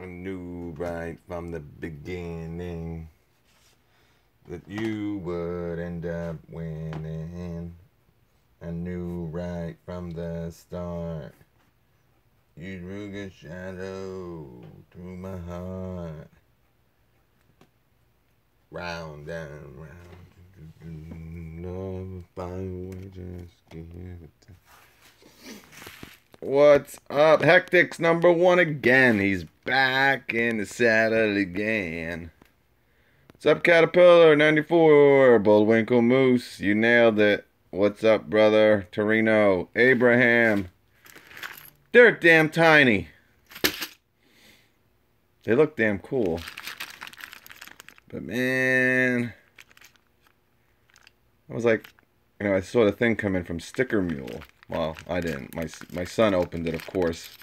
I knew right from the beginning that you would end up winning. I knew right from the start. You drew a shadow through my heart. Round and round. No, fine, we just give it. What's up? Hectic's #1 again. He's back in the saddle again. What's up, Caterpillar 94? Bullwinkle Moose, you nailed it. What's up, brother? Torino, Abraham. They're damn tiny. They look damn cool. But man, I was like, I saw the thing come in from Sticker Mule. Well, I didn't. My son opened it, of course.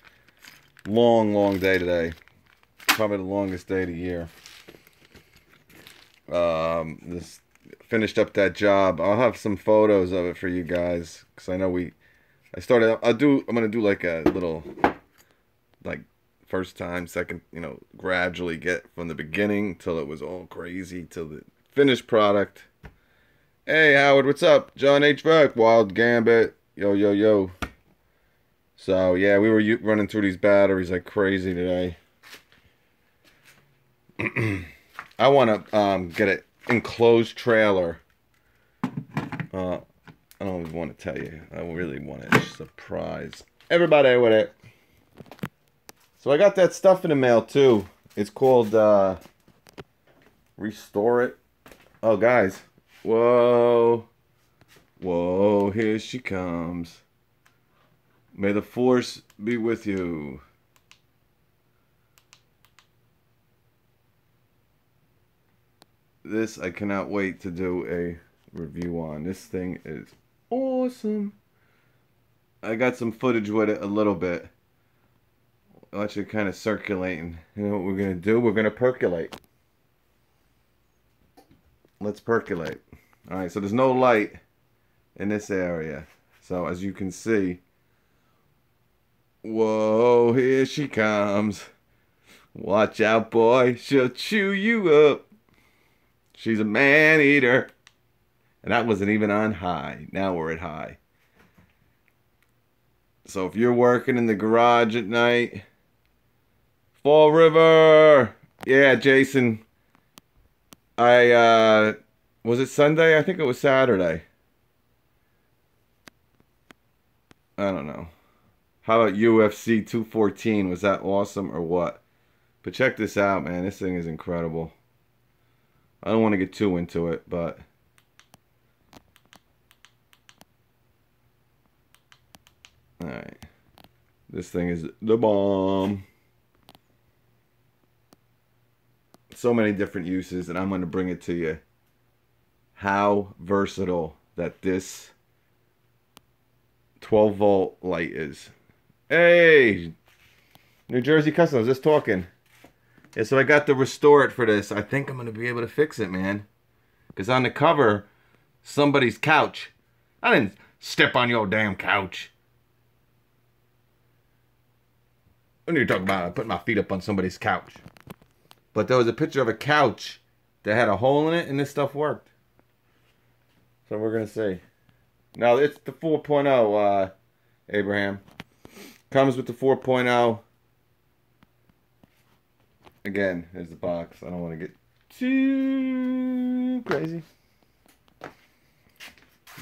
Long day today. Probably the longest day of the year. This finished up that job. I'll have some photos of it for you guys, because I know I'm gonna do like a little, like, first time, second, gradually get from the beginning till it was all crazy till the finished product. Hey Howard, what's up? John H. Buck, Wild Gambit. Yo. So, yeah, we were running through these batteries like crazy today. I want to get an enclosed trailer. I don't even want to tell you. I really want to surprise everybody with it. So I got that stuff in the mail, too. It's called Restore It. Oh, guys. Whoa, here she comes. May the force be with you. This I cannot wait to do a review on. This thing is awesome. I got some footage with it a little bit. I'll let you kind of circulating. You know what we're going to do? We're going to percolate. Let's percolate. Alright, so there's no light in this area. So as you can see, whoa, here she comes. Watch out, boy, she'll chew you up. She's a man-eater. And that wasn't even on high. Now we're at high. So if you're working in the garage at night, Fall River. Yeah, Jason. Was it Sunday? I think it was Saturday. I don't know. How about UFC 214? Was that awesome or what? But check this out, man. This thing is incredible. I don't want to get too into it, but alright. This thing is the bomb. So many different uses, and I'm going to bring it to you. How versatile that this 12-volt light is. Hey! New Jersey Customs, just talking. Yeah, so I got to restore it for this. I think I'm going to be able to fix it, man. Because on the cover, somebody's couch. I didn't step on your damn couch. What are you talking about? I put my feet up on somebody's couch. But there was a picture of a couch that had a hole in it, and this stuff worked. So we're going to see. Now, it's the 4.0, Abraham. Comes with the 4.0. Again, there's the box. I don't want to get too crazy.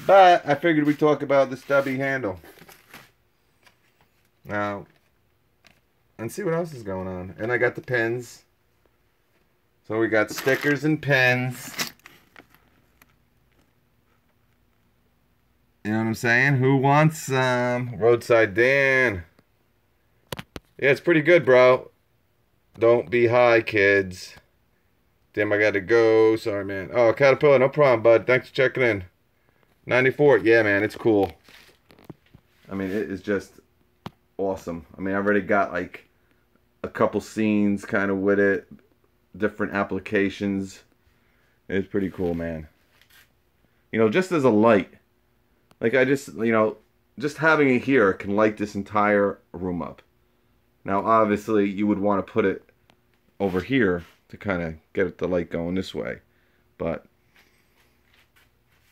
But I figured we'd talk about the stubby handle. Now, and see what else is going on. And I got the pins. So we got stickers and pens. You know what I'm saying? Who wants some? Roadside Dan. Yeah, it's pretty good, bro. Don't be high, kids. Damn, I gotta go. Sorry, man. Oh, Caterpillar, no problem, bud. Thanks for checking in. 94. Yeah, man, it's cool. I mean, it is just awesome. I mean, I already got like a couple scenes kind of with it. Different applications. It's pretty cool, man. Just as a light. Like, I just, just having it here can light this entire room up. Now, obviously, you would want to put it over here to kind of get the light going this way. But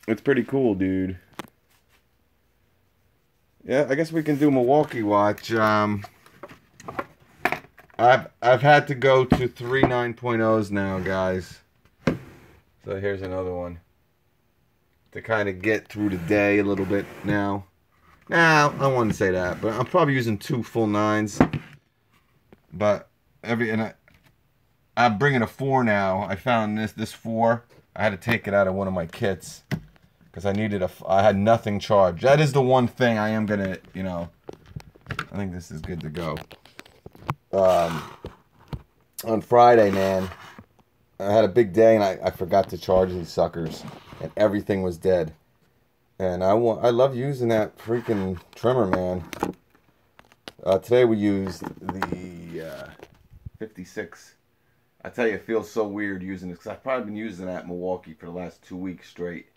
it's pretty cool, dude. Yeah, I guess we can do Milwaukee watch. I've had to go to 3 9.0s now, guys. So here's another one to kind of get through the day a little bit now. Now, I wouldn't say that, but I'm probably using 2 full 9s. But I'm bringing a 4 now. I found this 4. I had to take it out of one of my kits because I had nothing charged. That is the one thing I am gonna, you know. I think this is good to go. On Friday, man, I had a big day and I forgot to charge these suckers, and everything was dead. And I love using that freaking trimmer, man. Today we used the 56. I tell you, it feels so weird using this because I've probably been using that in Milwaukee for the last 2 weeks straight.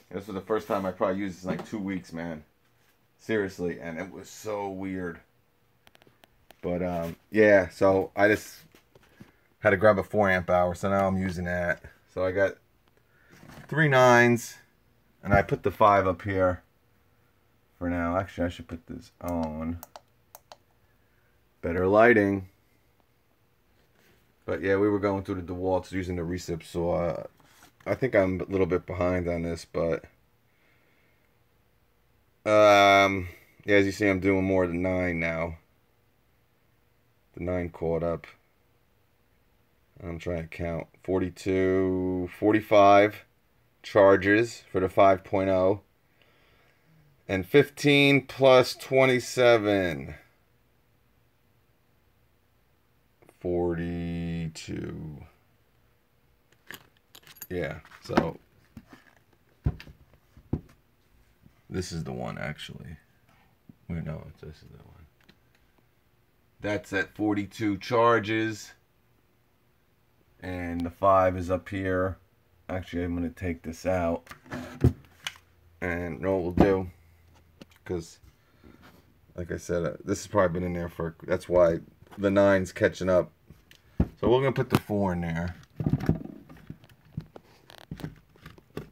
This was the first time I probably used this in like 2 weeks, man. Seriously, and it was so weird. But yeah, so I just had to grab a 4 amp hour, so now I'm using that. So I got 3 9s, and I put the 5 up here for now. Actually, I should put this on. Better lighting. But yeah, we were going through the DeWalt's using the recip, so I think I'm a little bit behind on this, but yeah, as you see, I'm doing more than 9 now. The 9 caught up. I'm trying to count. 42, 45 charges for the 5.0. And 15 plus 27. 42. Yeah, so this is the one, actually. Wait, no, this is the one. That's at 42 charges. And the 5 is up here. Actually, I'm going to take this out. And know what we'll do. Because, like I said, this has probably been in there for... That's why the 9's catching up. So we're going to put the 4 in there.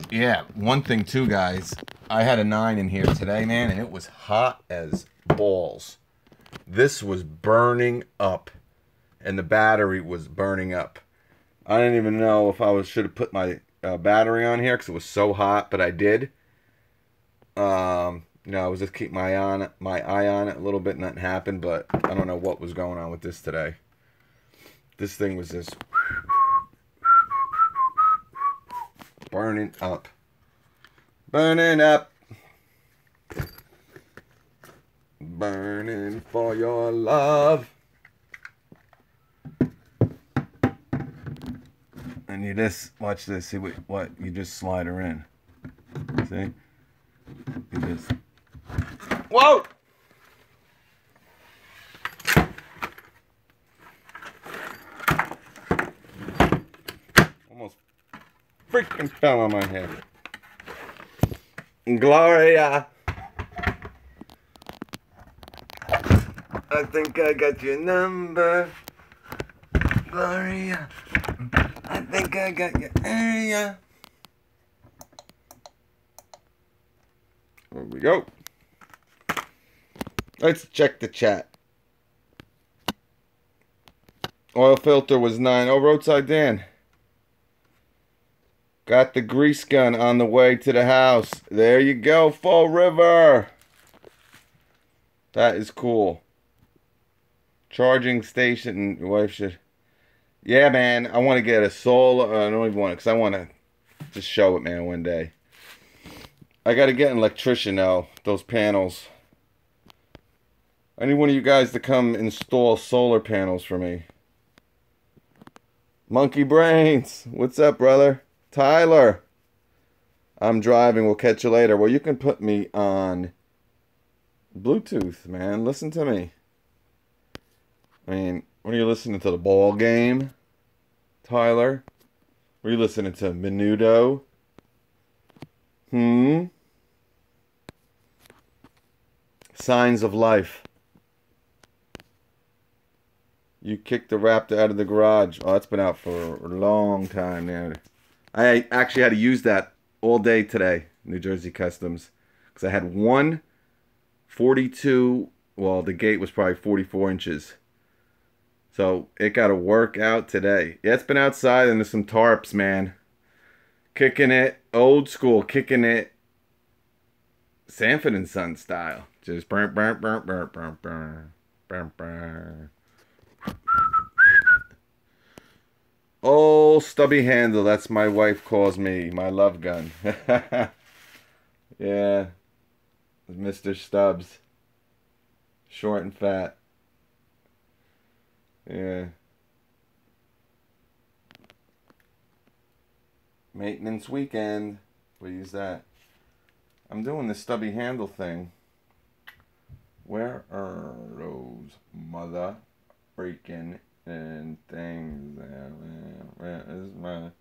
Yeah, one thing too, guys. I had a 9 in here today, man, and it was hot as balls. This was burning up, and the battery was burning up. I didn't even know if I should have put my battery on here because it was so hot, but I did. You know, I was just keep my eye on it a little bit, and nothing happened. But I don't know what was going on with this today. This thing was just burning up, burning up. Burning for your love. And you just, watch this, see what, you just slide her in. See? You just, whoa! Almost freaking fell on my head. Gloria! I think I got your number, Gloria. I think I got your area. There we go. Let's check the chat. Oil filter was 9. Oh, Roadside Dan. Got the grease gun on the way to the house. There you go, Fall River. That is cool. Charging station, your wife should. Yeah, man, I want to get a solar. I don't even want it because I want to just show it, man, one day. I got to get an electrician now, those panels. I need one of you guys to come install solar panels for me. Monkey Brains, what's up, brother? Tyler, I'm driving. We'll catch you later. Well, you can put me on Bluetooth, man. Listen to me. I mean, what are you listening to? The ball game? Tyler? What are you listening to? Menudo? Signs of Life. You kicked the Raptor out of the garage. Oh, that's been out for a long time now. I actually had to use that all day today, New Jersey Customs, because I had one 42. Well, the gate was probably 44 inches. So it got to work out today. Yeah, it's been outside and there's some tarps, man. Kicking it old school, kicking it Sanford and Son style. Just burn, burn, burn, burn, burn, burn, burn, burn. Oh, stubby handle. That's my wife calls me. My love gun. Yeah. Mr. Stubbs. Short and fat. Yeah. Maintenance weekend. We use that. I'm doing the stubby handle thing. Where are those mother freaking and things? Where is my?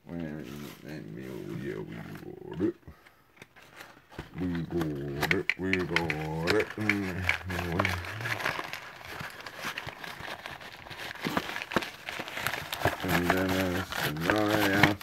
Where is it? Yeah, we got it. We got it. We got it. And then scenario.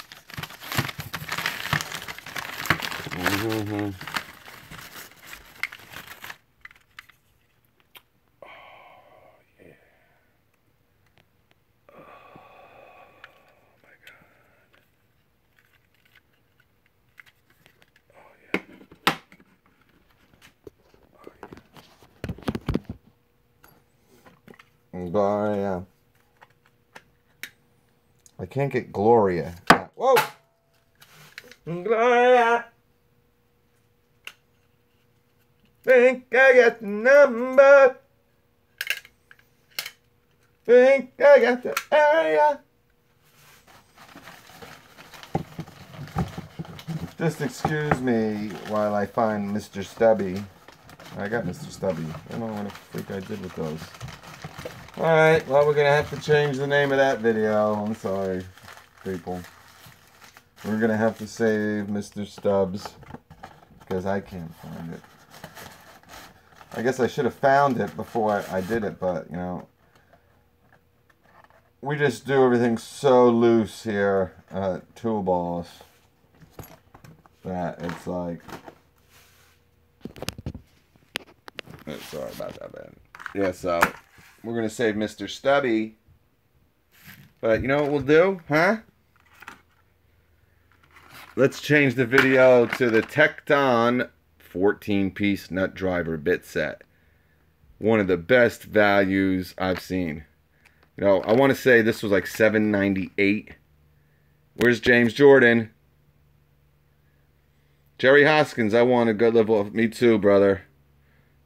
Gloria. I can't get Gloria. Whoa! Gloria! Think I got the number. Think I got the area. Just excuse me while I find Mr. Stubby. I got Mr. Stubby. I don't know what the freak I did with those. Alright, well, we're going to have to change the name of that video. I'm sorry, people. We're going to have to save Mr. Stubbs because I can't find it. I guess I should have found it before I did it, but, you know, we just do everything so loose here at Tool Boss that it's like... Sorry about that, man. Yeah, so... We're going to save Mr. Stubby. But you know what we'll do, huh? Let's change the video to the Teckton 14-piece nut driver bit set. One of the best values I've seen. You know, I want to say this was like $7.98. Where's James Jordan? Jerry Hoskins, I want a good level. Me too, brother.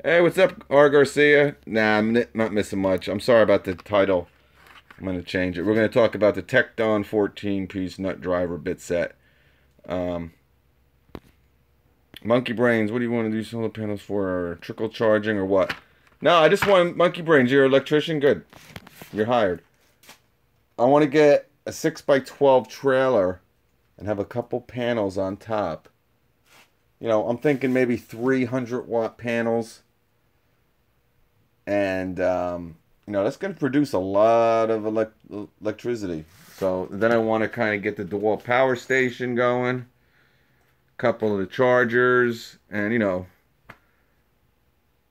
Hey, what's up, R. Garcia? Nah, I'm not missing much. I'm sorry about the title. I'm going to change it. We're going to talk about the Teckton 14-piece nut driver bit set. Monkey Brains, what do you want to do solar panels for? Trickle charging or what? No, I just want Monkey Brains. You're an electrician? Good. You're hired. I want to get a 6x12 trailer and have a couple panels on top. You know, I'm thinking maybe 300-watt panels. And, you know, that's going to produce a lot of electricity. So then I want to kind of get the dual power station going. A couple of the chargers. And, you know,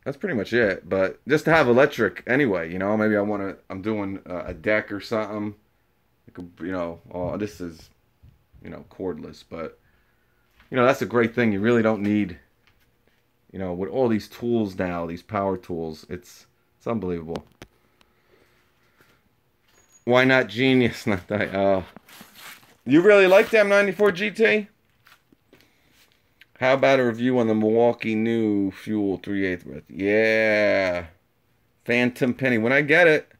that's pretty much it. But just to have electric anyway, you know, maybe I'm doing a deck or something. You know, oh, this is, you know, cordless. But, you know, that's a great thing. You really don't need... You know, with all these tools now, these power tools, it's unbelievable. Why not Genius? Not that. You really like the M94 GT? How about a review on the Milwaukee new Fuel 3/8 width? Yeah. Phantom Penny. When I get it,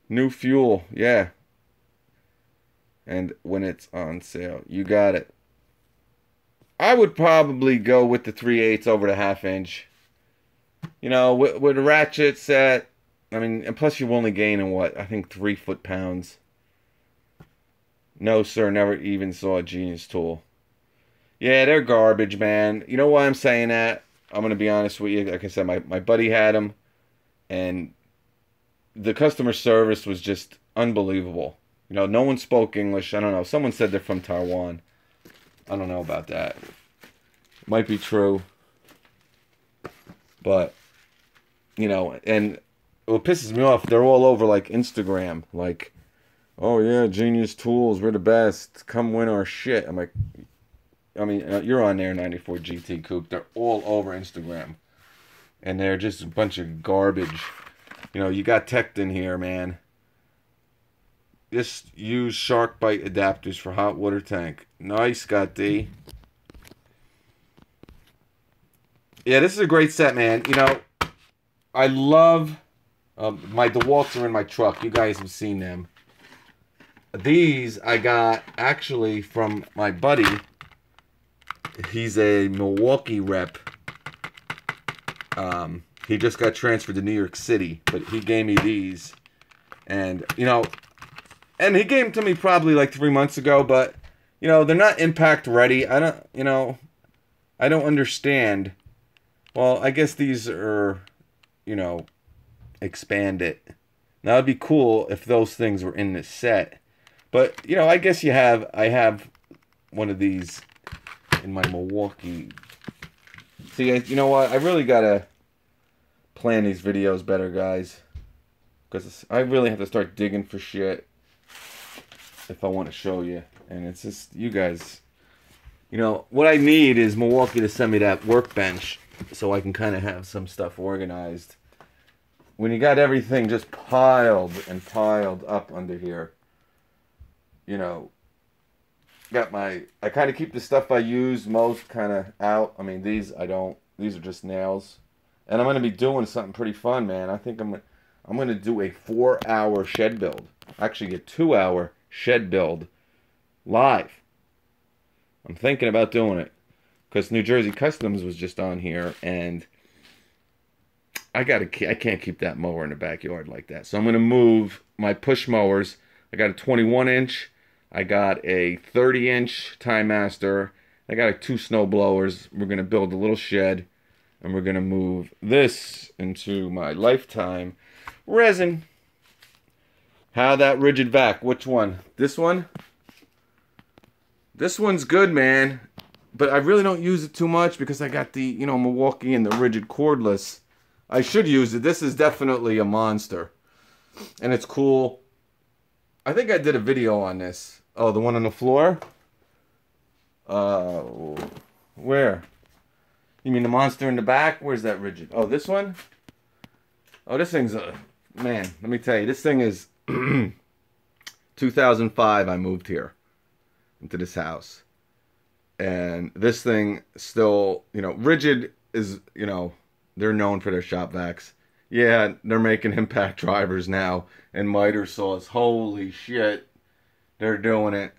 new Fuel. Yeah. And when it's on sale. You got it. I would probably go with the 3/8 over the 1/2 inch. You know, with a ratchet set, I mean, and plus you're only gaining, what, I think 3 foot-pounds. No, sir, never even saw a Genius tool. Yeah, they're garbage, man. You know why I'm saying that? I'm going to be honest with you. Like I said, my buddy had them, and the customer service was just unbelievable. You know, no one spoke English. I don't know. Someone said they're from Taiwan. I don't know about that. Might be true. But, you know, and what pisses me off, they're all over, like, Instagram. Like, oh, yeah, Genius Tools, we're the best. Come win our shit. I'm like, I mean, you're on there, 94 GT Coupe. They're all over Instagram. And they're just a bunch of garbage. You know, you got Teckton here, man. Just use shark bite adapters for hot water tank. Nice, Scott D. Yeah, this is a great set, man. You know, I love... my DeWalts are in my truck. You guys have seen them. These I got actually from my buddy. He's a Milwaukee rep. He just got transferred to New York City, but he gave me these. And, you know... And he gave them to me probably like 3 months ago, but, you know, they're not impact ready. I don't, you know, I don't understand. Well, I guess these are, you know, expand it. Now, it'd be cool if those things were in this set. But, you know, I guess I have one of these in my Milwaukee. See, you know what? I really got to plan these videos better, guys. Because I really have to start digging for shit if I want to show you. And it's just, you guys, you know, what I need is Milwaukee to send me that workbench so I can kind of have some stuff organized. When you got everything just piled and piled up under here, you know, I kind of keep the stuff I use most kind of out. I mean, these I don't, these are just nails. And I'm going to be doing something pretty fun, man. I think I'm going to do a 4-hour shed build. Actually, a 2-hour shed build live. I'm thinking about doing it because New Jersey Customs was just on here, and I can't keep that mower in the backyard like that. So I'm going to move my push mowers. I got a 21-inch. I got a 30-inch Time Master. I got 2 snow blowers. We're going to build a little shed, and we're going to move this into my Lifetime resin. How that rigid vac? Which one? This one? This one's good, man. But I really don't use it too much because I got the, you know, Milwaukee and the rigid cordless. I should use it. This is definitely a monster. And it's cool. I think I did a video on this. Oh, the one on the floor? Where? You mean the monster in the back? Where's that rigid? Oh, this one? Oh, this thing's a... Man, let me tell you. This thing is... 2005 I moved here into this house, and this thing still, you know, rigid is, you know, they're known for their shop vacs. Yeah, they're making impact drivers now and miter saws. Holy shit, they're doing it.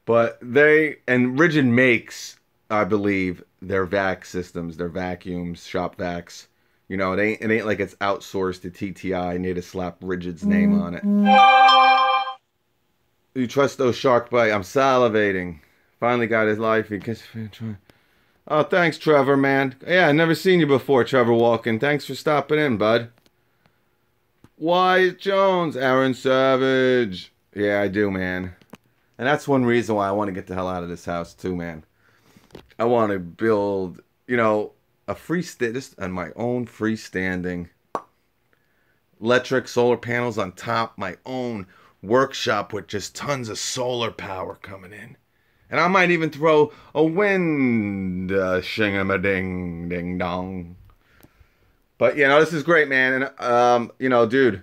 But rigid makes, I believe, their vac systems, their vacuums, shop vacs. You know, it ain't like it's outsourced to TTI and they just slap Rigid's name on it. You trust those shark bite? I'm salivating. Finally got his life. Oh, thanks, Trevor, man. Yeah, I never seen you before, Trevor Walken. Thanks for stopping in, bud. Wyatt Jones, Aaron Savage. Yeah, I do, man. And that's one reason why I want to get the hell out of this house, too, man. I want to build, you know, a just on my own freestanding electric solar panels on top, my own workshop with just tons of solar power coming in. And I might even throw a wind shing-a-ma-ding, ding-dong. But, you know, this is great, man. And, you know, dude,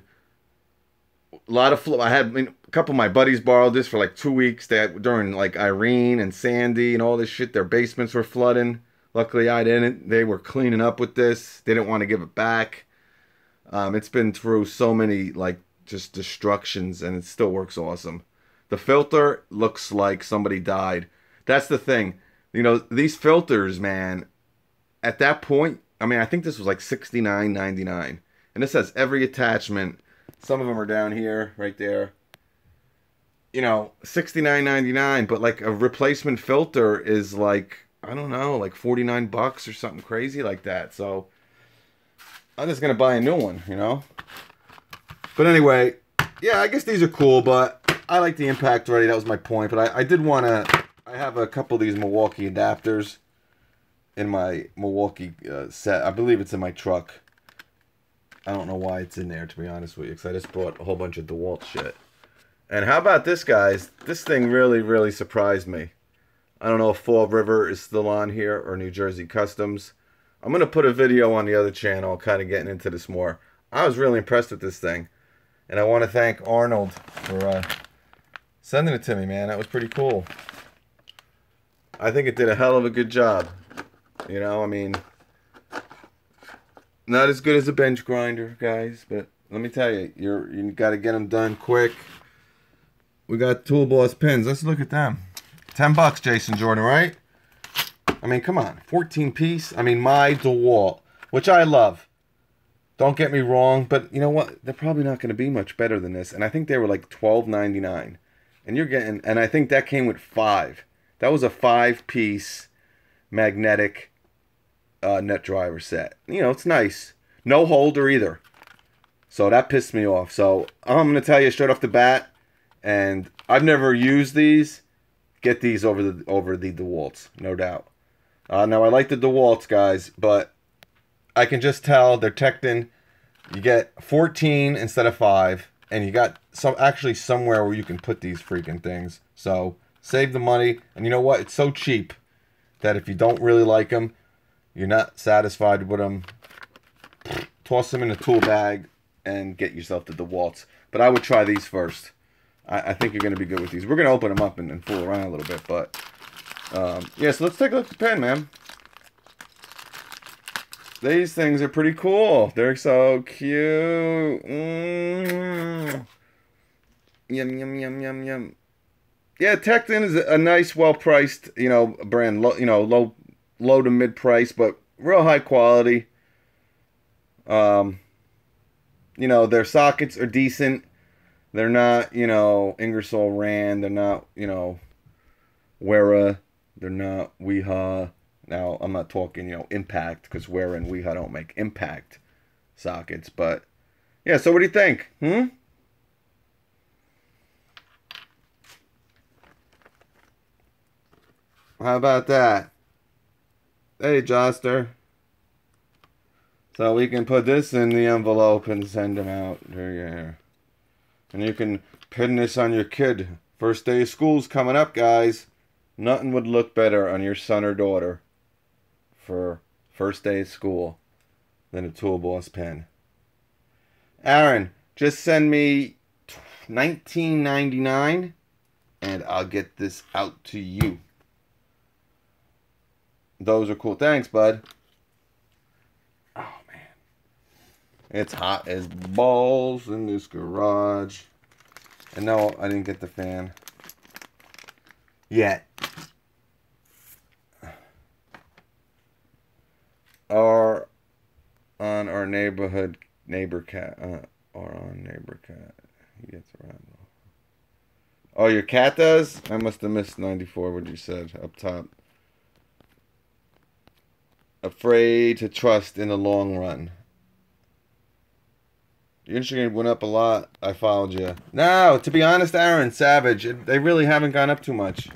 a lot of I had a couple of my buddies borrowed this for like 2 weeks. During like Irene and Sandy and all this shit, their basements were flooding. Luckily, I didn't. They were cleaning up with this. They didn't want to give it back. It's been through so many, like, just destructions, and it still works awesome. The filter looks like somebody died. That's the thing. You know, these filters, man, at that point, I mean, I think this was like $69.99. And this has every attachment. Some of them are down here, right there. You know, $69.99, but like a replacement filter is like, I don't know, like 49 bucks or something crazy like that. So I'm just going to buy a new one, you know. But anyway, yeah, I guess these are cool, but I like the impact already. That was my point. But I did want to... I have a couple of these Milwaukee adapters in my Milwaukee set. I believe it's in my truck. I don't know why it's in there, to be honest with you, because I just bought a whole bunch of DeWalt shit. And how about this, guys? This thing really, really surprised me. I don't know if Fall River is still on here or New Jersey Customs. I'm going to put a video on the other channel kind of getting into this more. I was really impressed with this thing. And I want to thank Arnold for sending it to me, man. That was pretty cool. I think it did a hell of a good job. You know, I mean, not as good as a bench grinder, guys, but let me tell you, you got to get them done quick. We got Tool Boss pins. Let's look at them. $10, Jason Jordan, right? I mean, come on, 14 piece. I mean, my DeWalt, which I love. Don't get me wrong, but you know what? They're probably not going to be much better than this. And I think they were like $12.99. And you're getting, and I think that came with 5. That was a 5-piece magnetic net driver set. You know, it's nice. No holder either. So that pissed me off. So I'm going to tell you straight off the bat, and I've never used these. Get these over the DeWalts, no doubt. Now I like the DeWalts, guys, but I can just tell they're Teckton. You get 14 instead of 5, and you got actually somewhere where you can put these freaking things. So save the money, and you know what? It's so cheap that if you don't really like them, you're not satisfied with them, toss them in a tool bag and get yourself the DeWalts. But I would try these first. I think you're going to be good with these. We're going to open them up and fool around a little bit, but yeah, so let's take a look at the pen, man. These things are pretty cool. They're so cute. Yum, yum, yum, yum, yum. Yeah, Teckton is a nice, well-priced, you know, brand. Low to mid-price, but real high quality. You know, their sockets are decent. They're not, you know, Ingersoll Rand. They're not, you know, Wera. They're not Weha. Now, I'm not talking, you know, Impact, because Wera and Weha don't make Impact sockets. But, yeah, so what do you think? How about that? Hey, Joster. So we can put this in the envelope and send them out to your hair. And you can pin this on your kid. First day of school's coming up, guys. Nothing would look better on your son or daughter for first day of school than a Tool Boss pen. Aaron, just send me $19.99 and I'll get this out to you. Those are cool. Thanks, bud. Oh, man. It's hot as balls in this garage. And no, I didn't get the fan yet. Or on our neighbor cat. Or on neighbor cat. He gets around. Oh, your cat does? I must have missed 94, what you said up top. Afraid to trust in the long run. Your Instagram went up a lot. I followed you. No, to be honest, Aaron, Savage, they really haven't gone up too much.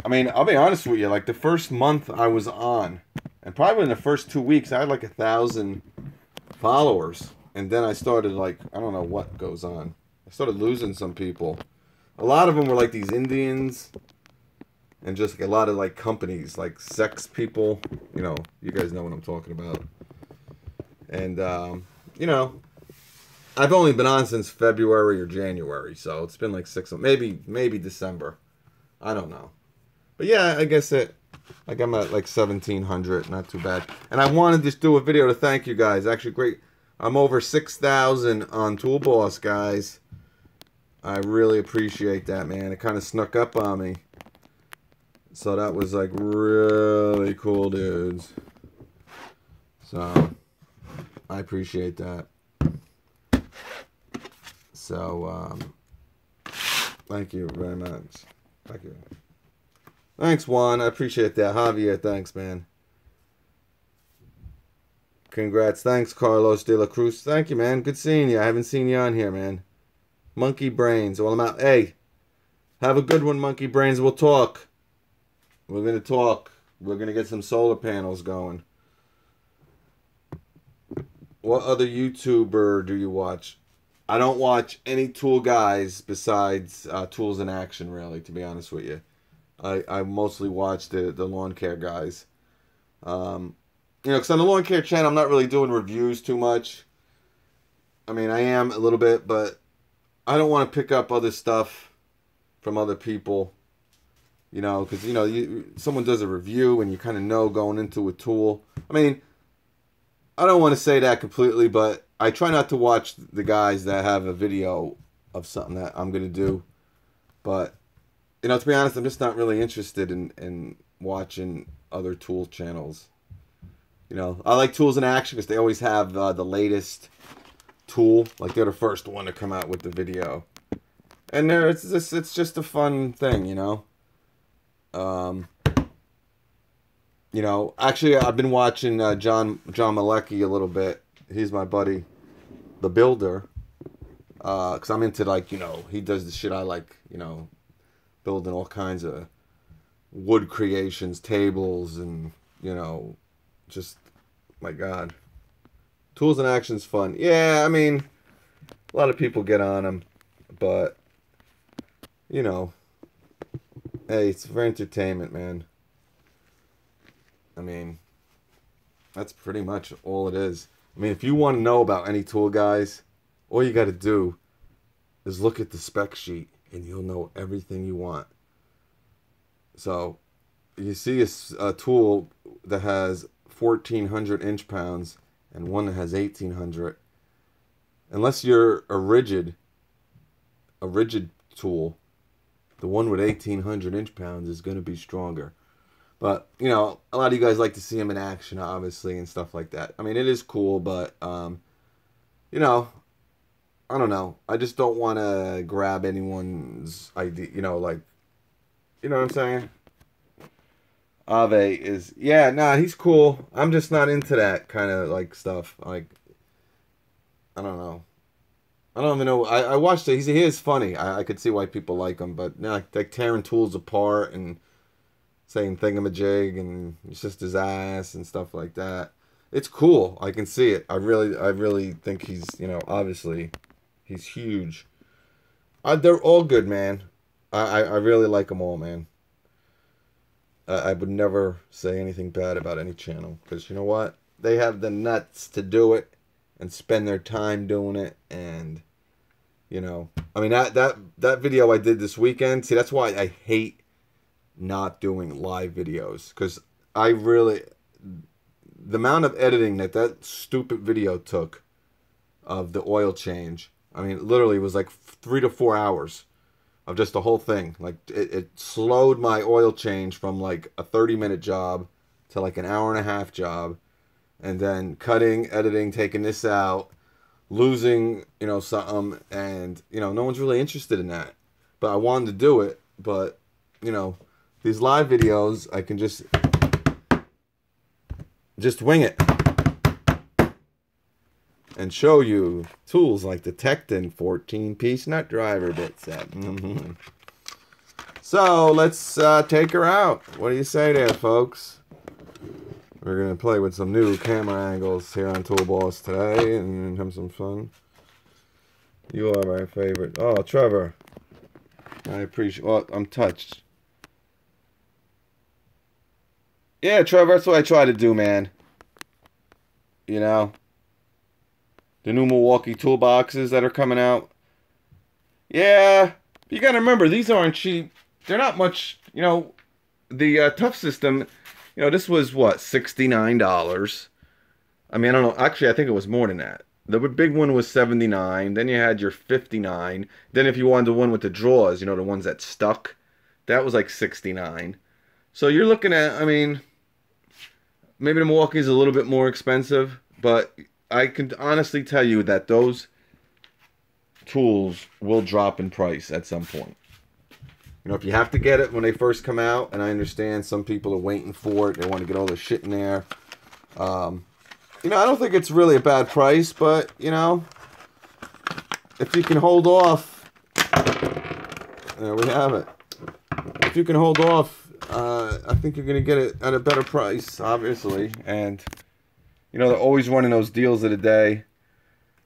I mean, I'll be honest with you. Like, the first month I was on, and probably in the first 2 weeks, I had like 1,000 followers. And then I started, like, I don't know what goes on. I started losing some people. A lot of them were like these Indians. And just like a lot of like companies, like sex people. You know, you guys know what I'm talking about. And, you know, I've only been on since February or January, so it's been like 6 months, maybe December. I don't know. But yeah, I guess like I'm at like 1,700, not too bad. And I wanted to just do a video to thank you guys. Actually, great. I'm over 6,000 on Tool Boss, guys. I really appreciate that, man. It kind of snuck up on me. So that was like really cool, dudes. So I appreciate that. So, thank you very much. Thank you. Thanks, Juan. I appreciate that. Javier, thanks, man. Congrats. Thanks, Carlos de la Cruz. Thank you, man. Good seeing you. I haven't seen you on here, man. Monkey Brains. Well, I'm out. Hey, have a good one, Monkey Brains. We'll talk. We're going to talk. We're going to get some solar panels going. What other YouTuber do you watch? I don't watch any tool guys besides Tools in Action, really, to be honest with you. I mostly watch the lawn care guys. You know, because on the lawn care channel, I'm not really doing reviews too much. I mean, I am a little bit, but I don't want to pick up other stuff from other people. You know, because, you know, someone does a review and you kind of know going into a tool. I mean, I don't want to say that completely, but I try not to watch the guys that have a video of something that I'm going to do. But, you know, to be honest, I'm just not really interested in watching other tool channels. You know, I like Tools in Action because they always have the latest tool. Like, they're the first one to come out with the video. And it's just a fun thing, you know. You know, actually, I've been watching John Malecki a little bit. He's my buddy, the builder. Because I'm into, like, you know, he does the shit I like, you know, building all kinds of wood creations, tables, and, you know, just, my God. Tools in Action's fun. Yeah, I mean, a lot of people get on them, but, you know, hey, it's for entertainment, man. I mean, that's pretty much all it is. I mean, if you want to know about any tool guys, all you got to do is look at the spec sheet and you'll know everything you want. So, you see a tool that has 1,400 inch-pounds and one that has 1,800. Unless you're a rigid tool, the one with 1,800 inch-pounds is going to be stronger. But, you know, a lot of you guys like to see him in action, obviously, and stuff like that. I mean, it is cool, but, you know, I don't know. I just don't want to grab anyone's idea, you know, like, you know what I'm saying? Ave is, yeah, nah, he's cool. I'm just not into that kind of, like, stuff. Like, I don't know. I don't even know. I watched it. He is funny. I could see why people like him, but, nah, like tearing tools apart and saying thingamajig and your sister's ass and stuff like that. It's cool. I can see it. I really think he's, you know, obviously, he's huge. They're all good, man. I really like them all, man. I would never say anything bad about any channel, because you know what? They have the nuts to do it and spend their time doing it, and, you know, I mean, that video I did this weekend, see, that's why I hate not doing live videos, because the amount of editing that stupid video took of the oil change, I mean, literally it was like 3 to 4 hours of just the whole thing. Like, it slowed my oil change from like a 30-minute job to like an hour and a half job, and then cutting, editing, taking this out, losing, you know, something, and, you know, no one's really interested in that. But I wanted to do it, but, you know, these live videos, I can just wing it and show you tools like the Teckton 14-piece nut driver bit set. So let's take her out. What do you say there, folks? We're going to play with some new camera angles here on Tool Boss today and have some fun. You are my favorite. Oh, Trevor. I appreciate. Well, I'm touched. Yeah, Trevor, that's what I try to do, man. You know? The new Milwaukee toolboxes that are coming out. Yeah, you gotta remember, these aren't cheap. They're not much, you know, the Tough System, you know, this was, what, $69? I mean, I don't know. Actually, I think it was more than that. The big one was $79. Then you had your $59. Then if you wanted the one with the drawers, you know, the ones that stuck, that was like $69. So you're looking at, I mean, maybe the Milwaukee's a little bit more expensive, but I can honestly tell you that those tools will drop in price at some point. You know, if you have to get it when they first come out, and I understand some people are waiting for it, they want to get all the shit in there. I don't think it's really a bad price, but, if you can hold off, there we have it. If you can hold off, I think you're going to get it at a better price, obviously. And, they're always running those deals of the day.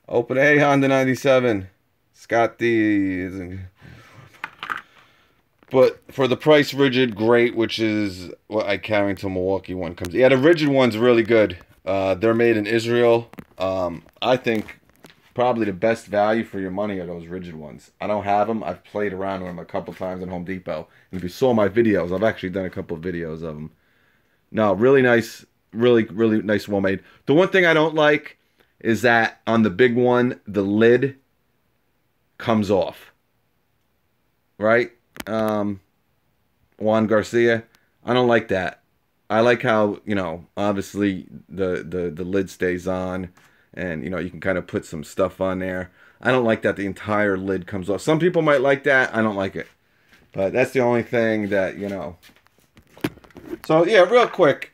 Open A Honda 97. Scott D. But for the price rigid, great, which is what I carry until Milwaukee one comes. Yeah, the rigid one's really good. They're made in Israel. I think probably the best value for your money are those rigid ones. I don't have them. I've played around with them a couple times at Home Depot. And if you saw my videos, I've actually done a couple of videos of them. No, really nice, really, really nice, well made. The one thing I don't like is that on the big one, the lid comes off. Right? Juan Garcia. I don't like that. I like how, obviously the lid stays on and, you can kind of put some stuff on there. I don't like that the entire lid comes off. Some people might like that. I don't like it. But that's the only thing that, So, yeah, real quick.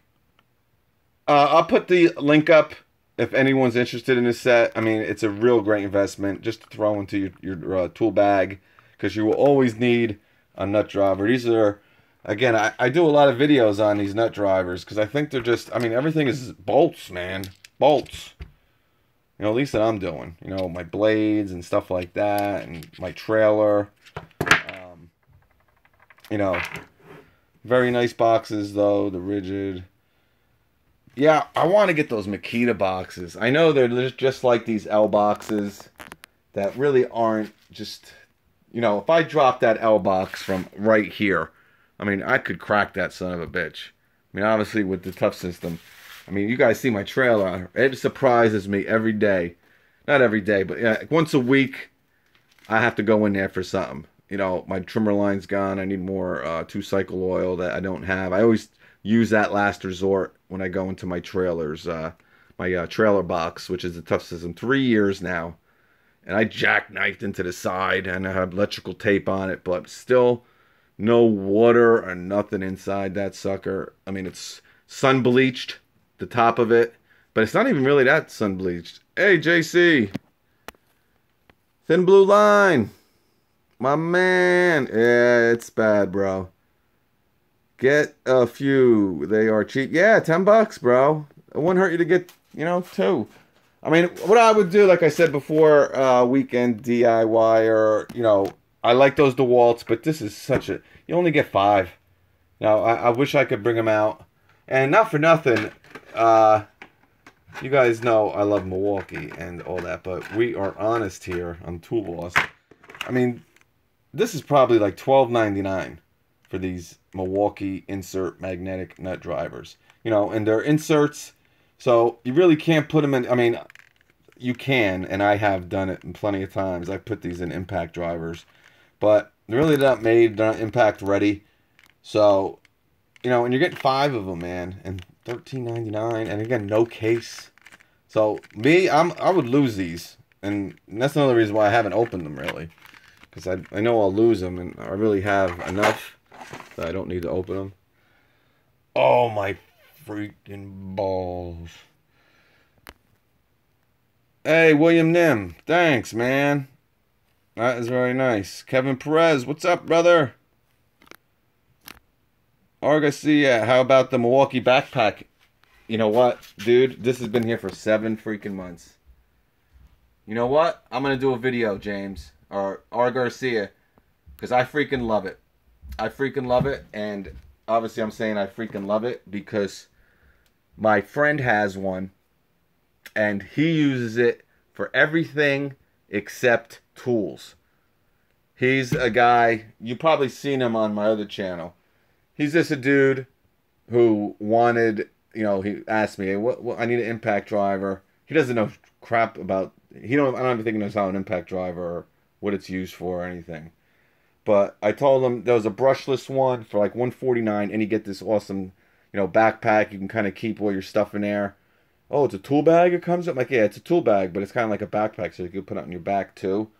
I'll put the link up if anyone's interested in this set. I mean, it's a real great investment just to throw into your tool bag because you will always need a nut driver. These are, again, I do a lot of videos on these nut drivers because I think they're just, everything is bolts, man. Bolts. At least that I'm doing. My blades and stuff like that and my trailer. Very nice boxes, though, the rigid. Yeah, I want to get those Makita boxes. I know they're just like these L boxes that really aren't just... if I drop that L box from right here, I could crack that son of a bitch. Obviously with the tough system. You guys see my trailer. It surprises me every day. Not every day, but yeah, once a week, I have to go in there for something. My trimmer line's gone. I need more 2-cycle oil that I don't have. I always use that last resort when I go into my trailers. My trailer box, which is the tough system. 3 years now. And I jackknifed into the side and I have electrical tape on it, but still no water or nothing inside that sucker. It's sun bleached, the top of it, but it's not even really that sun bleached. Hey, JC. Thin blue line. My man. Yeah, it's bad, bro. Get a few. They are cheap. Yeah, $10, bro. It wouldn't hurt you to get, 2. What I would do, like I said before, weekend DIY or, I like those DeWalt's, but this is such a, you only get 5. Now, I wish I could bring them out. And not for nothing, you guys know I love Milwaukee and all that, but we are honest here on Tool Loss. This is probably like $12.99 for these Milwaukee insert magnetic nut drivers. And they're inserts, so you really can't put them in, you can, and I have done it plenty of times. I put these in impact drivers, but they're really not made, they're not impact ready. So, and you're getting 5 of them, man, and $13.99, and again, no case. So me, I would lose these, and that's another reason why I haven't opened them really, because I know I'll lose them, and I really have enough that I don't need to open them. Oh my freaking balls! Hey, William Nim, thanks, man. That is very nice. Kevin Perez, what's up, brother? Argacia, how about the Milwaukee backpack? You know what, dude? This has been here for 7 freaking months. You know what? I'm going to do a video, James. Or Garcia. Because I freaking love it. I freaking love it. And obviously I'm saying I freaking love it because my friend has one. And he uses it for everything except tools. He's a guy, you've probably seen him on my other channel. He's just a dude who wanted, he asked me, what I need an impact driver. He doesn't know crap about, I don't even think he knows how an impact driver or what it's used for or anything. But I told him there was a brushless one for like $149, and you get this awesome, backpack. You can kind of keep all your stuff in there. Oh, it's a tool bag it comes with? I'm like, yeah, it's a tool bag, but it's kind of like a backpack, so you can put it on your back too.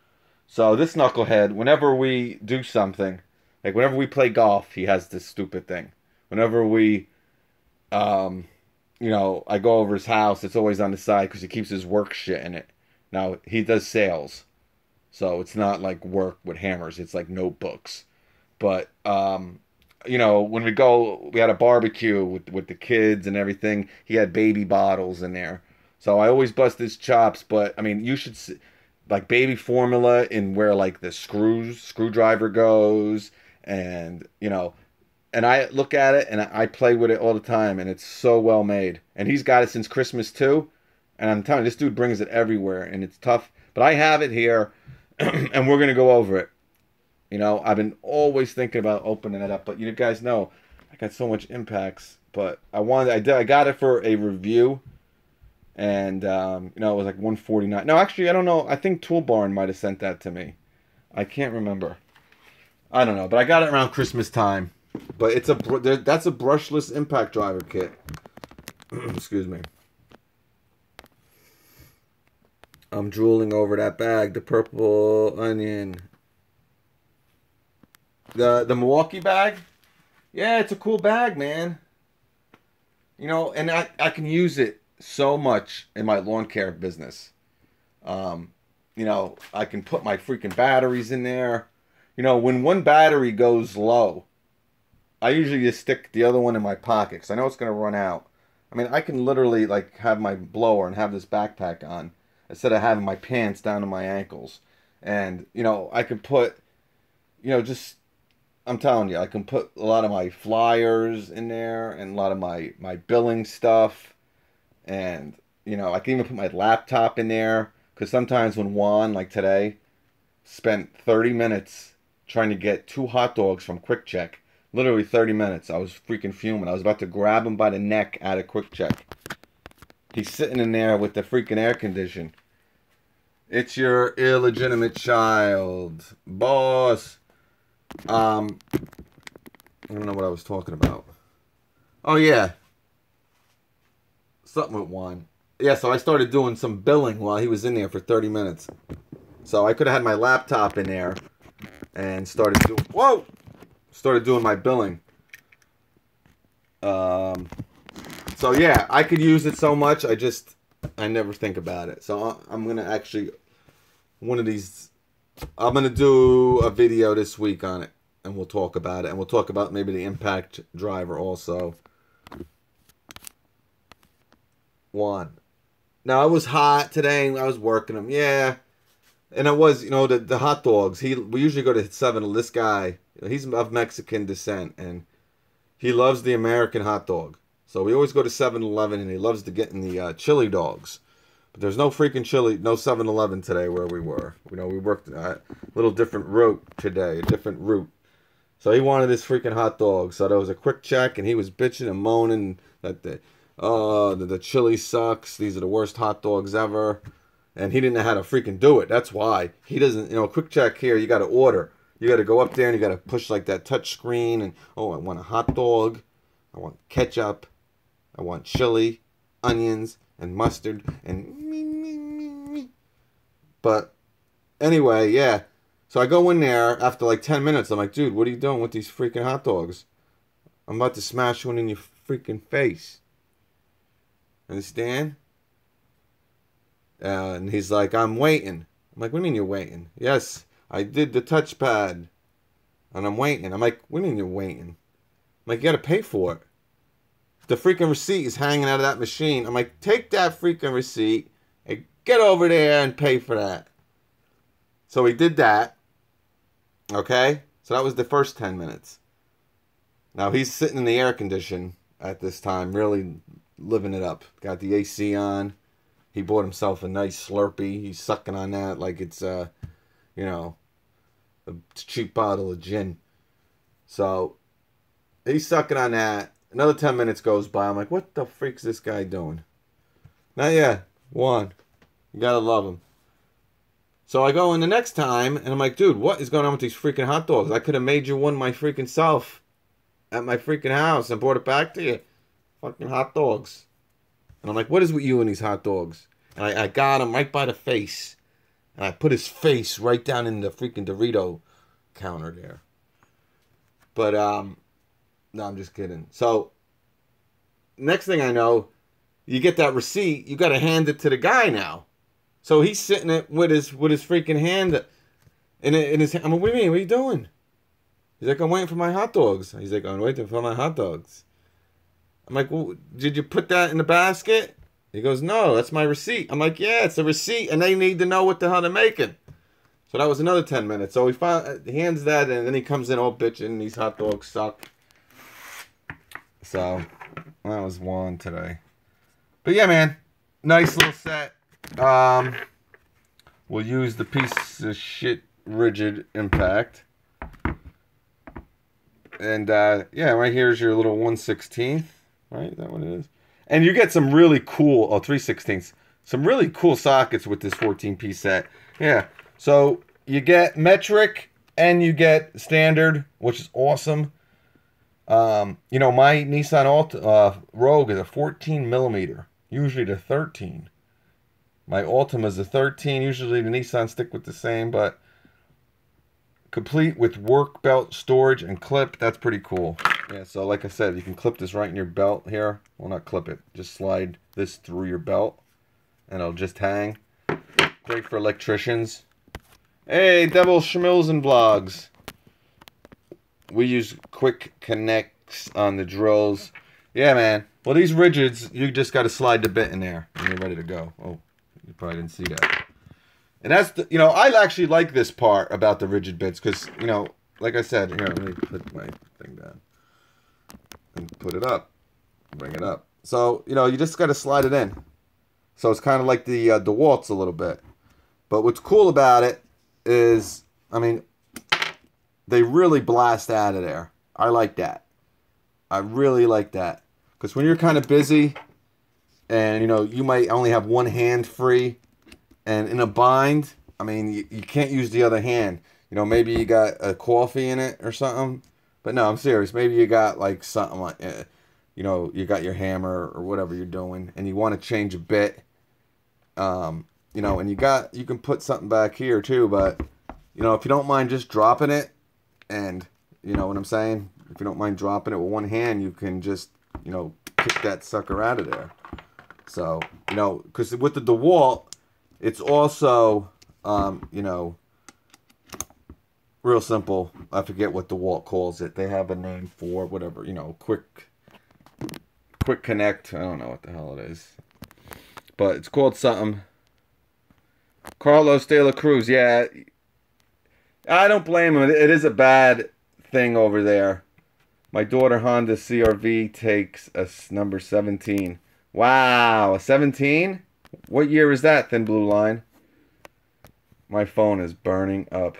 So this knucklehead, whenever we do something, like whenever we play golf, he has this stupid thing. Whenever we, you know, I go over his house. It's always on the side because he keeps his work shit in it. Now, he does sales. So it's not like work with hammers. It's like notebooks. But, you know, when we had a barbecue with the kids and everything. He had baby bottles in there. So I always bust his chops. But, I mean, you should see, like baby formula in where like the screwdriver goes. And, you know, and I look at it and I play with it all the time, and it's so well made. And he's got it since Christmas too. And I'm telling you, this dude brings it everywhere, and it's tough. But I have it here, and we're gonna go over it. You know, I've been always thinking about opening it up, but you guys know I got so much impacts. But I got it for a review, and you know, it was like 149. No, actually, I don't know. I think Tool Barn might have sent that to me. I can't remember. I don't know, but I got it around Christmas time. But that's a brushless impact driver kit. Excuse me. I'm drooling over that bag, the purple onion. The Milwaukee bag? Yeah, it's a cool bag, man. You know, and I can use it so much in my lawn care business. You know, I can put my freaking batteries in there. You know, when one battery goes low, I usually just stick the other one in my pocket because I know it's going to run out. I mean, I can literally like have my blower and have this backpack on instead of having my pants down to my ankles. And, you know, I can put, you know, just, I'm telling you, I can put a lot of my flyers in there and a lot of my billing stuff. And, you know, I can even put my laptop in there because sometimes when Juan, like today, spent 30 minutes trying to get 2 hot dogs from Quick Check. Literally 30 minutes. I was freaking fuming. I was about to grab him by the neck out of Quick Check. He's sitting in there with the freaking air condition. It's your illegitimate child. Boss. I don't know what I was talking about. Oh, yeah. Something with Juan. Yeah, so I started doing some billing while he was in there for 30 minutes. So I could have had my laptop in there and started doing my billing. So yeah, I could use it so much. I never think about it. So I'm gonna actually I'm gonna do a video this week on it, and we'll talk about it, and we'll talk about maybe the impact driver also. One. Now it was hot today. I was working them. Yeah. And it was, you know, the hot dogs. We usually go to 7. This guy, he's of Mexican descent, and he loves the American hot dog. So we always go to 7-Eleven, and he loves to get in the chili dogs. But there's no freaking chili, no 7-Eleven today where we were. You know, we worked a little different route today, a different route. So he wanted his freaking hot dog. So there was a Quick Check, and he was bitching and moaning that the chili sucks. These are the worst hot dogs ever. And he didn't know how to freaking do it. That's why. He doesn't, you know, Quick Check here, you got to order. You got to go up there and you got to push like that touch screen. And, oh, I want a hot dog. I want ketchup. I want chili, onions, and mustard. And me. But anyway, yeah. So I go in there after like 10 minutes. I'm like, dude, what are you doing with these freaking hot dogs? I'm about to smash one in your freaking face. Understand? And he's like, I'm waiting. I'm like, what do you mean you're waiting? Yes, I did the touchpad. And I'm waiting. I'm like, what do you mean you're waiting? I'm like, you got to pay for it. The freaking receipt is hanging out of that machine. I'm like, take that freaking receipt and get over there and pay for that. So he did that. Okay? So that was the first 10 minutes. Now he's sitting in the air condition at this time, really living it up. Got the AC on. He bought himself a nice Slurpee. He's sucking on that like it's, you know, a cheap bottle of gin. So, he's sucking on that. Another 10 minutes goes by. I'm like, what the freak's this guy doing? Now, yeah, Juan. You gotta love him. So, I go in the next time, and I'm like, dude, what is going on with these freaking hot dogs? I could have made you one my freaking self at my freaking house and brought it back to you. Fucking hot dogs. And I'm like, what is with you and these hot dogs? And I got him right by the face. And I put his face right down in the freaking Dorito counter there. But, no, I'm just kidding. So, next thing I know, you get that receipt, you got to hand it to the guy now. So he's sitting it with his freaking hand in his hand. I'm like, what do you mean? What are you doing? He's like, I'm waiting for my hot dogs. He's like, I'm waiting for my hot dogs. I'm like, well, did you put that in the basket? He goes, no, that's my receipt. I'm like, yeah, it's a receipt, and they need to know what the hell they're making. So that was another 10 minutes. So he hands that, and then he comes in all bitching, these hot dogs suck. So that was one today. But yeah, man, nice little set. We'll use the piece of shit rigid impact. And yeah, right here is your little 1/16. Right, is that what it is? And you get some really cool, 3/16. Some really cool sockets with this 14-piece set. Yeah, so you get metric and you get standard, which is awesome. You know, my Nissan Rogue is a 14 millimeter, usually the 13. My Altima is a 13. Usually the Nissan stick with the same, but complete with work belt storage and clip. That's pretty cool. Yeah, so like I said, you can clip this right in your belt here. Well, not clip it. Just slide this through your belt, and it'll just hang. Great for electricians. Hey, Devil Schmills and Vlogs. We use quick connects on the drills. Yeah, man. Well, these rigids, you just got to slide the bit in there, and you're ready to go. Oh, you probably didn't see that. And that's the, you know, I actually like this part about the rigid bits because, you know, like I said, here, let me put my thing down and put it up, bring it up. So, you know, you just got to slide it in. So it's kind of like the DeWalt's a little bit. But what's cool about it is, I mean, they really blast out of there. I like that. I really like that. Because when you're kind of busy and, you know, you might only have one hand free and in a bind, I mean, you can't use the other hand. You know, maybe you got a coffee in it or something. But no, I'm serious. Maybe you got like something like, you know, you got your hammer or whatever you're doing and you want to change a bit. You know, and you can put something back here too, but, you know, if you don't mind just dropping it, and, you know what I'm saying? If you don't mind dropping it with one hand, you can just, you know, kick that sucker out of there. So, you know, because with the DeWalt, it's also, you know, real simple. I forget what DeWalt calls it. They have a name for whatever, you know, quick connect. I don't know what the hell it is. But it's called something. Carlos de la Cruz, yeah. I don't blame him. It is a bad thing over there. My daughter Honda CRV takes a number 17. Wow, a 17? What year is that, Thin Blue Line? My phone is burning up.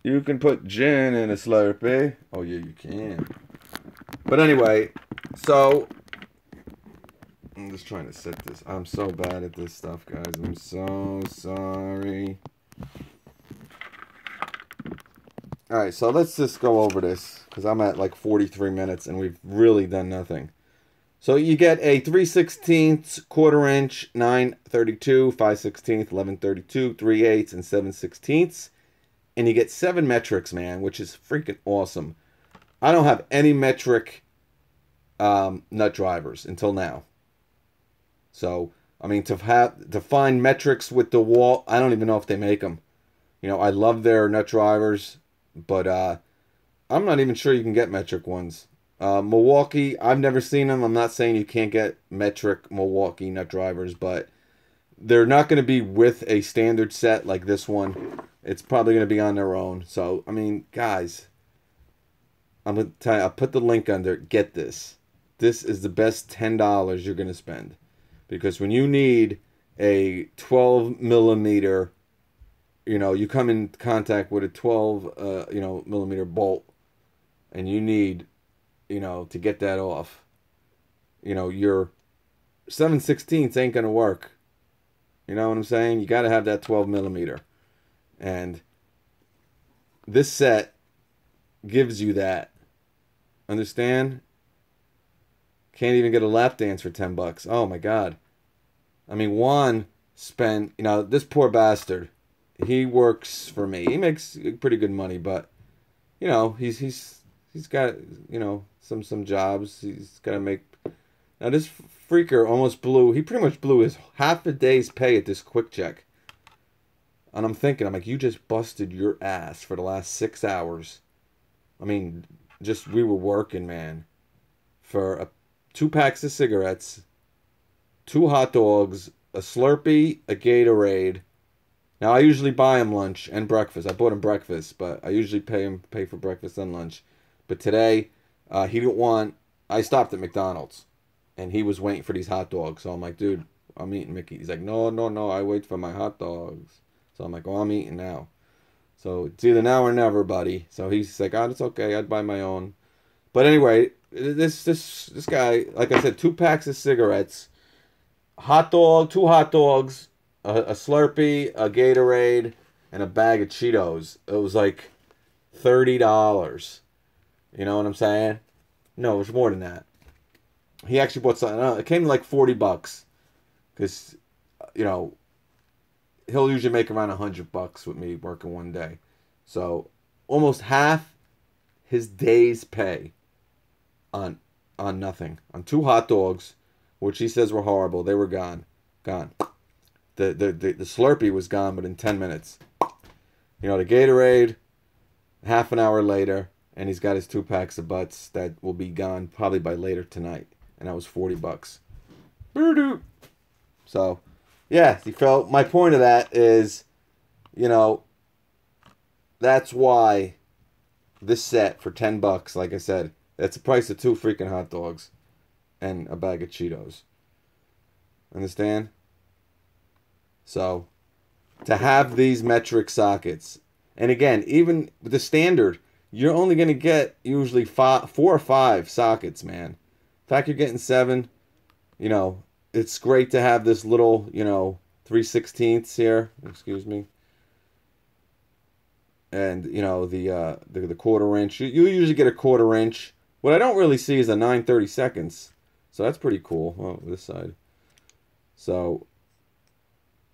You can put gin in a Slurpee. Oh, yeah, you can. But anyway, so I'm just trying to set this. I'm so bad at this stuff, guys. I'm so sorry. Alright, so let's just go over this, because I'm at like 43 minutes, and we've really done nothing. So you get a 3/16, quarter inch, 9/32, 5/16, 11/32, 3/8, and 7/16. And you get 7 metrics, man, which is freaking awesome. I don't have any metric nut drivers until now. So, I mean, to find metrics with DeWalt, I don't even know if they make them. You know, I love their nut drivers, but I'm not even sure you can get metric ones. Milwaukee, I've never seen them. I'm not saying you can't get metric Milwaukee nut drivers, but they're not going to be with a standard set like this one. It's probably going to be on their own. So, I mean, guys, I'm going to tell you, I'll put the link under. Get this. This is the best $10 you're going to spend. Because when you need a 12 millimeter, you know, you come in contact with a 12, you know, millimeter bolt, and you need, you know, to get that off, you know, your 7/16 ain't going to work. You know what I'm saying? You got to have that 12 millimeter. And this set gives you that. Understand? Can't even get a lap dance for $10. Oh my God. I mean, Juan spent, you know, this poor bastard. He works for me. He makes pretty good money, but you know, he's got, you know, some jobs. He's got to make Now this freaker almost blew. He pretty much blew his half a day's pay at this quick check. And I'm thinking, I'm like, you just busted your ass for the last 6 hours. I mean, just we were working, man, for 2 packs of cigarettes, 2 hot dogs, a Slurpee, a Gatorade. Now I usually buy him lunch and breakfast. I bought him breakfast, but I usually pay for breakfast and lunch. But today, he didn't want. I stopped at McDonald's, and he was waiting for these hot dogs. So I'm like, dude, I'm eating Mickey. He's like, no, no, no. I wait for my hot dogs. So I'm like, well, I'm eating now. So it's either now or never, buddy. So he's like, oh, it's okay. I'd buy my own. But anyway, this guy, like I said, 2 packs of cigarettes, hot dog, 2 hot dogs, a Slurpee, a Gatorade, and a bag of Cheetos. It was like $30. You know what I'm saying? No, it was more than that. He actually bought something. It came to like $40 because, you know, he'll usually make around $100 with me working one day. So almost half his day's pay on nothing. On 2 hot dogs, which he says were horrible. They were gone. Gone. The Slurpee was gone, but in 10 minutes. You know, the Gatorade, half an hour later, and he's got his 2 packs of butts that will be gone probably by later tonight. And that was $40. So, yeah, he felt. My point of that is, you know, that's why this set for $10, like I said, that's the price of 2 freaking hot dogs and a bag of Cheetos. Understand? So, to have these metric sockets, and again, even with the standard, you're only going to get usually 4 or 5 sockets, man. In fact, you're getting 7. You know, it's great to have this little, you know, 3/16 here. Excuse me. And, you know, the quarter-inch. You usually get a quarter-inch. What I don't really see is a 9/32. So that's pretty cool. Oh, this side. So,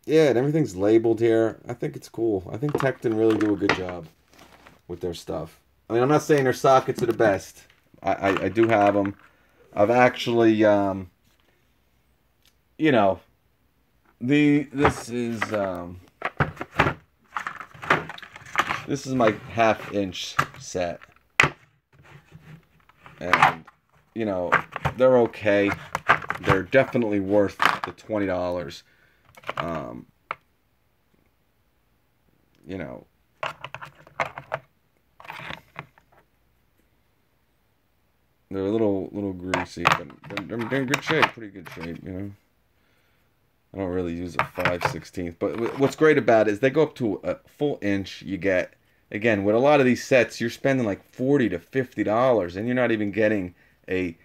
yeah, and everything's labeled here. I think it's cool. I think Teckton really do a good job with their stuff. I mean, I'm not saying their sockets are the best. I do have them. I've actually, you know, this is my half-inch set. And, you know, they're okay. They're definitely worth the $20. You know, they're a little greasy, but they're in good shape, pretty good shape, you know. I don't really use a 5/16, but what's great about it is they go up to a full inch. You get, again, with a lot of these sets, you're spending like $40 to $50, and you're not even getting a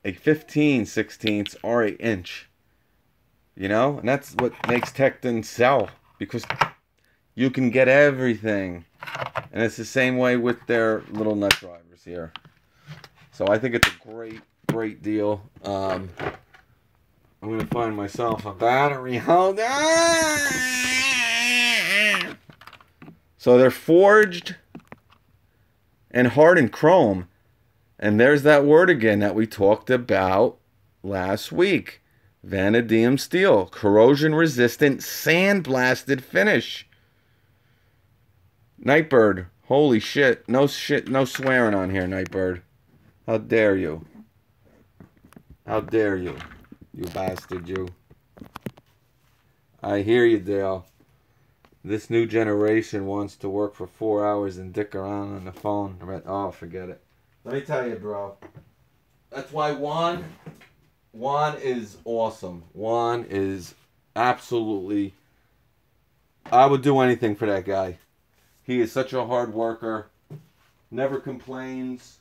15/16 or an inch. You know, and that's what makes Teckton sell, because you can get everything. And it's the same way with their little nut drivers here. So I think it's a great deal. I'm going to find myself a battery holder. So they're forged and hardened chrome. And there's that word again that we talked about last week. Vanadium steel, corrosion resistant, sandblasted finish. Nightbird, holy shit, no swearing on here, Nightbird. How dare you? How dare you? You bastard, you. I hear you, Dale. This new generation wants to work for 4 hours and dick around on the phone. Oh, forget it. Let me tell you, bro. That's why Juan is awesome. Juan is absolutely... I would do anything for that guy. He is such a hard worker. Never complains.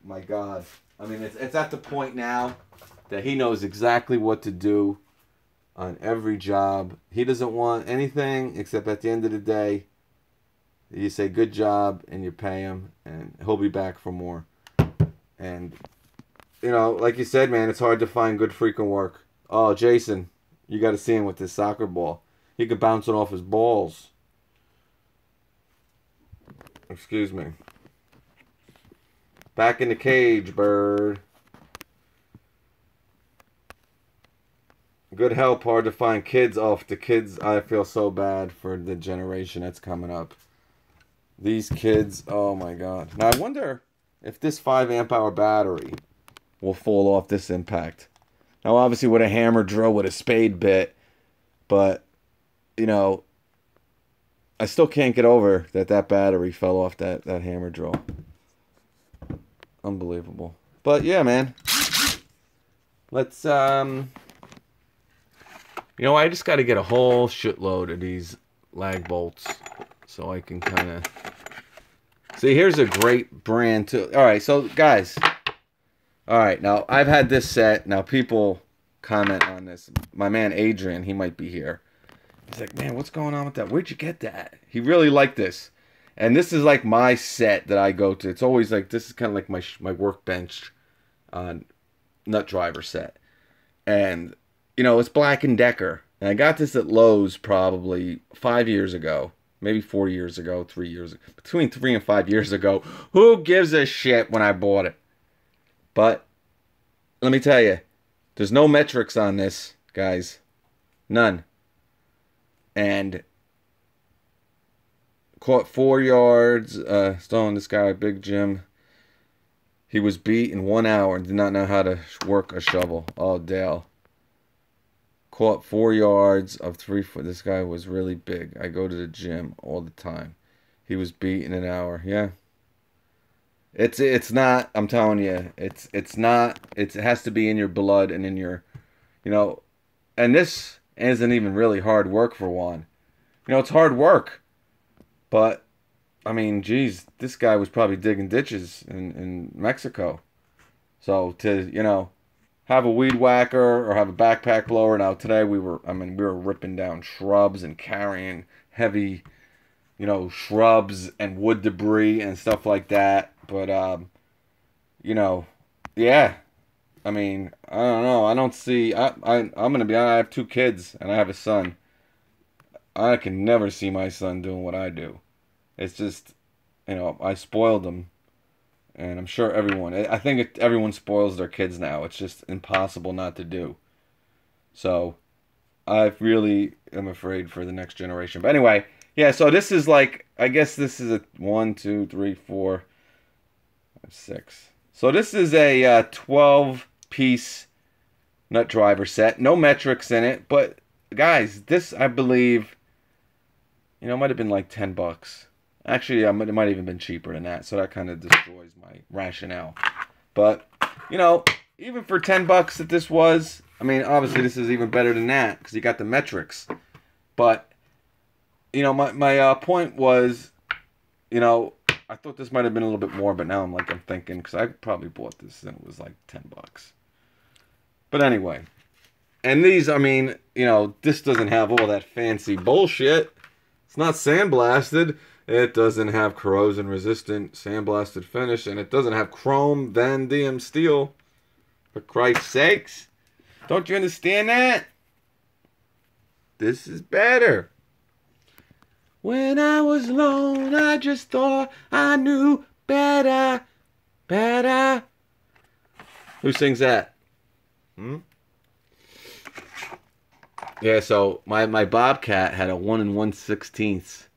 My God. I mean, it's at the point now that he knows exactly what to do on every job. He doesn't want anything except at the end of the day, you say good job and you pay him, and he'll be back for more. And, you know, like you said, man, it's hard to find good freaking work. Oh, Jason, you got to see him with this soccer ball. He could bounce it off his balls. Excuse me. Back in the cage, bird. Good help, hard to find. Kids off. The kids, I feel so bad for the generation that's coming up. These kids, oh my god. Now I wonder if this 5 amp hour battery will fall off this impact. Now obviously with a hammer drill, with a spade bit, but you know, I still can't get over that battery fell off that hammer drill. Unbelievable. But yeah, man. Let's you know, I just got to get a whole shitload of these lag bolts so I can kind of see. Here's a great brand too. All right, so guys, all right, now I've had this set. Now people comment on this. My man Adrian, he might be here. He's like, man, what's going on with that? Where'd you get that? He really liked this, and this is like my set that I go to. It's always like, this is kind of like my workbench nut driver set, and you know, it's Black & Decker. And I got this at Lowe's probably 5 years ago. Maybe 4 years ago, 3 years ago. Between 3 and 5 years ago. Who gives a shit when I bought it? But, let me tell you. There's no metrics on this, guys. None. And, caught 4 yards. Stolen this guy, Big Jim. He was beat in 1 hour and did not know how to work a shovel. Oh, Dale. Caught 4 yards of 3 foot. This guy was really big. I go to the gym all the time. He was beat in an hour. Yeah. It's not, I'm telling you, it's not, it has to be in your blood and in your, you know, and this isn't even really hard work for Juan. You know, it's hard work. But, I mean, geez, this guy was probably digging ditches in Mexico. So to, you know, have a weed whacker or have a backpack blower. Now today we were ripping down shrubs and carrying heavy, you know, shrubs and wood debris and stuff like that. But you know, yeah. I mean, I don't know. I don't see. I'm gonna be honest. I have 2 kids and I have a son. I can never see my son doing what I do. It's just, you know, I spoiled him. And I'm sure everyone, I think everyone spoils their kids now. It's just impossible not to do. So, I really am afraid for the next generation. But anyway, yeah, so this is like, I guess this is a 1, 2, 3, 4, 5, 6. So this is a 12-piece nut driver set. No metrics in it. But, guys, this, I believe, you know, might have been like $10. Actually, it might have even been cheaper than that, so that kind of destroys my rationale. But, you know, even for $10 that this was, I mean, obviously this is even better than that, because you got the metrics. But, you know, my point was, you know, I thought this might have been a little bit more, but now I'm thinking, because I probably bought this and it was like $10. But anyway, and these, I mean, you know, this doesn't have all that fancy bullshit. It's not sandblasted. It doesn't have corrosion resistant sandblasted finish, and it doesn't have chrome Van Diem steel. For Christ's sakes. Don't you understand that? This is better. When I was alone, I just thought I knew better. Better. Who sings that? Yeah, so my Bobcat had a 1 1/16.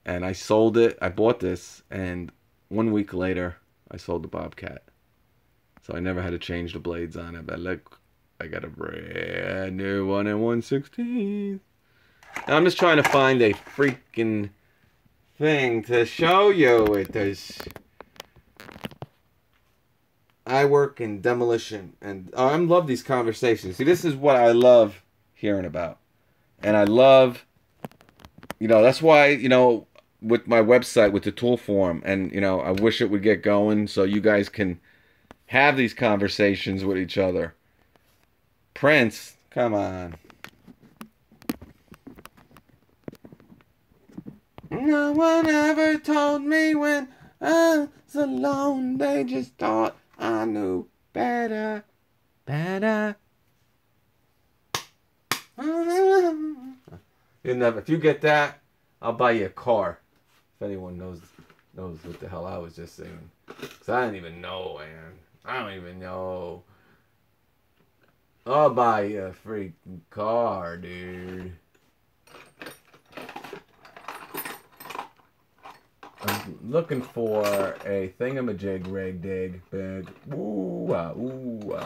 And I sold it. I bought this, and 1 week later, I sold the Bobcat. So I never had to change the blades on it. But look, I got a brand new 1 1/16. Now I'm just trying to find a freaking thing to show you. It does. I work in demolition, and I love these conversations. See, this is what I love hearing about, and I love, you know, that's why, you know, with my website, with the tool forum, and, you know, I wish it would get going so you guys can have these conversations with each other. Prince, come on. No one ever told me when I was alone. They just thought I knew better. Better. If you get that, I'll buy you a car. If anyone knows what the hell I was just saying. Because I didn't even know, man. I don't even know. I'll buy you a freaking car, dude. I'm looking for a thingamajig rig dig big. Ooh ooh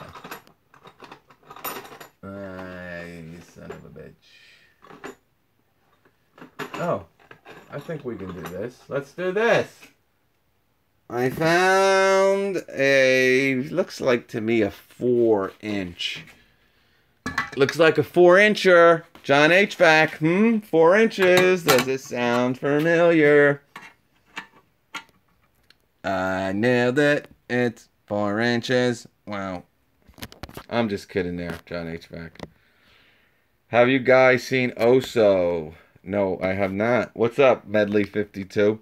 you son of a bitch. Oh, I think we can do this. Let's do this. I found looks like to me a 4-inch. Looks like a 4-incher. John HVAC. 4 inches. Does it sound familiar? I nailed it. It's 4 inches. Wow. I'm just kidding there, John HVAC. Have you guys seen Oso? No, I have not. What's up, Medley 52?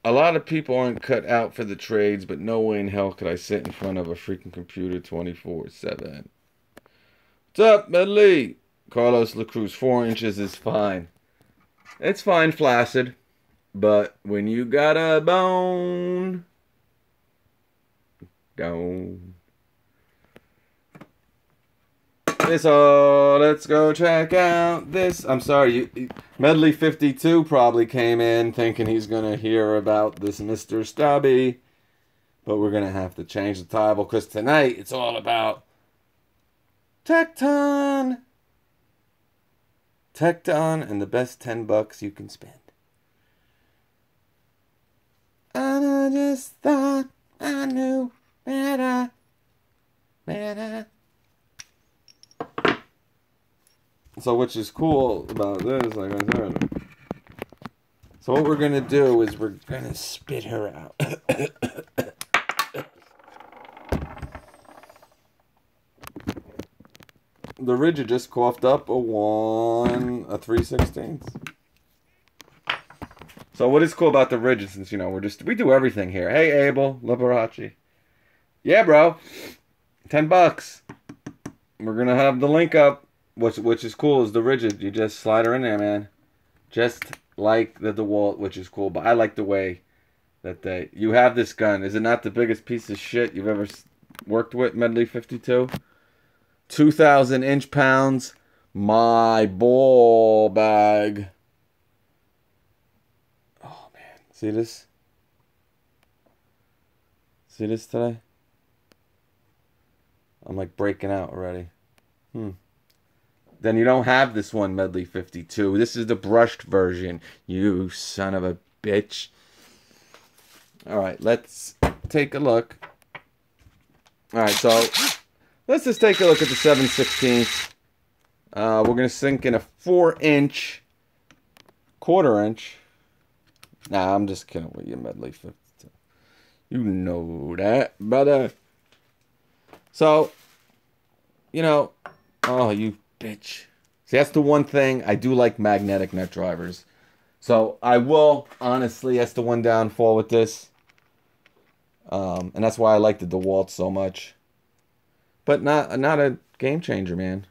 A lot of people aren't cut out for the trades, but no way in hell could I sit in front of a freaking computer 24/7. What's up, Medley? Carlos LaCruz, 4 inches is fine. It's fine, flaccid. But when you got a bone, down. So let's go check out this. I'm sorry, Medley 52 probably came in thinking he's gonna hear about this Mr. Stubby, but we're gonna have to change the title because tonight it's all about Teckton. Teckton and the best $10 you can spend. And I just thought I knew better. So which is cool about this, like I said. So what we're going to do is we're going to spit her out. The Rigid just coughed up a 3/16. So what is cool about the Rigid, since, you know, we do everything here. Hey, Abel, Liberace. Yeah, bro. $10. We're going to have the link up. Which is cool is the Rigid. You just slide her in there, man. Just like the DeWalt, which is cool. But I like the way that you have this gun. Is it not the biggest piece of shit you've ever worked with, Medley 52? 2,000 inch-pounds. My ball bag. Oh, man. See this? See this today? I'm like breaking out already. Then you don't have this one, Medley 52. This is the brushed version. You son of a bitch. Alright, let's take a look. Alright, so let's just take a look at the 7/16. We're going to sink in a 4-inch, 1/4 inch. Nah, I'm just kidding with you, Medley 52. You know that, brother. So, you know, oh, you bitch. See, that's the one thing. I do like magnetic nut drivers. So, I will, honestly, that's the one downfall with this. And that's why I like the DeWalt so much. But not a game changer, man.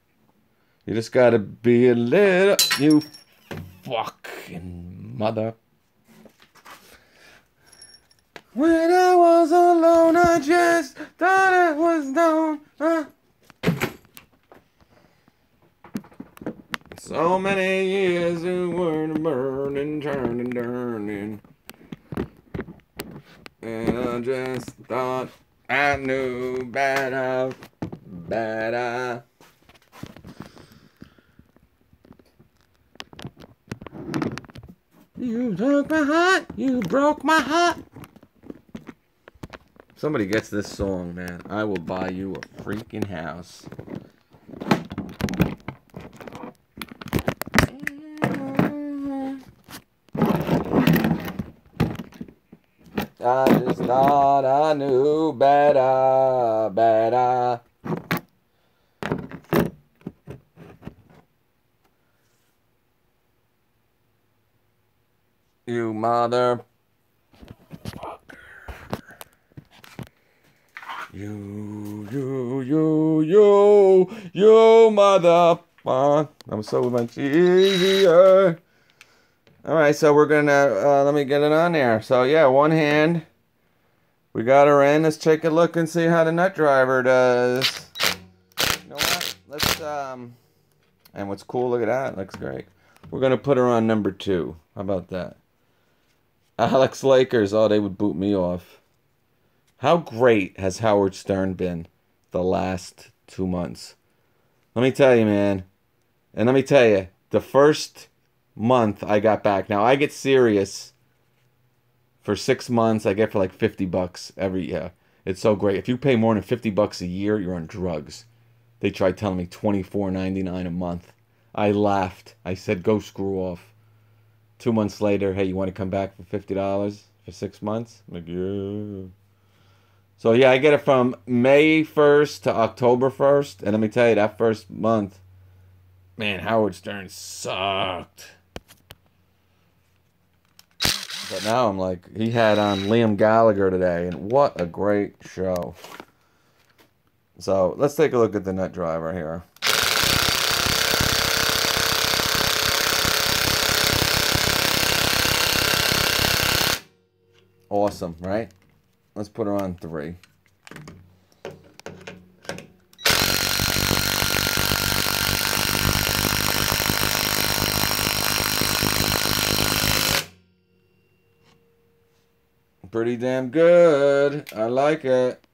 You just gotta be a little... You fucking mother... When I was alone, I just thought it was known. So many years we were burning, turning, turning. And I just thought I knew better, better. You broke my heart, you broke my heart. Somebody gets this song, man, I will buy you a freaking house. I just thought I knew better, better. You mother... You mother... I'm so much easier. Alright, so we're gonna, let me get it on there. So yeah, one hand. We got her in. Let's take a look and see how the nut driver does. know what? Let's, and what's cool, look at that. Looks great. We're going to put her on number 2. How about that? Alex Lakers. Oh, they would boot me off. How great has Howard Stern been the last 2 months? Let me tell you, man. And let me tell you, the first month I got back. Now, I get serious for 6 months. I get for like $50 every year. It's so great. If you pay more than $50 a year, you're on drugs. They tried telling me $24.99 a month. I laughed. I said, go screw off. 2 months later, hey, you want to come back for $50 for 6 months? I'm like, yeah. So, yeah, I get it from May 1st to October 1st. And let me tell you, that first month, man, Howard Stern sucked. But now I'm like, he had on Liam Gallagher today, and what a great show. So let's take a look at the nut driver here. Awesome, right? Let's put her on 3. Pretty damn good. I like it.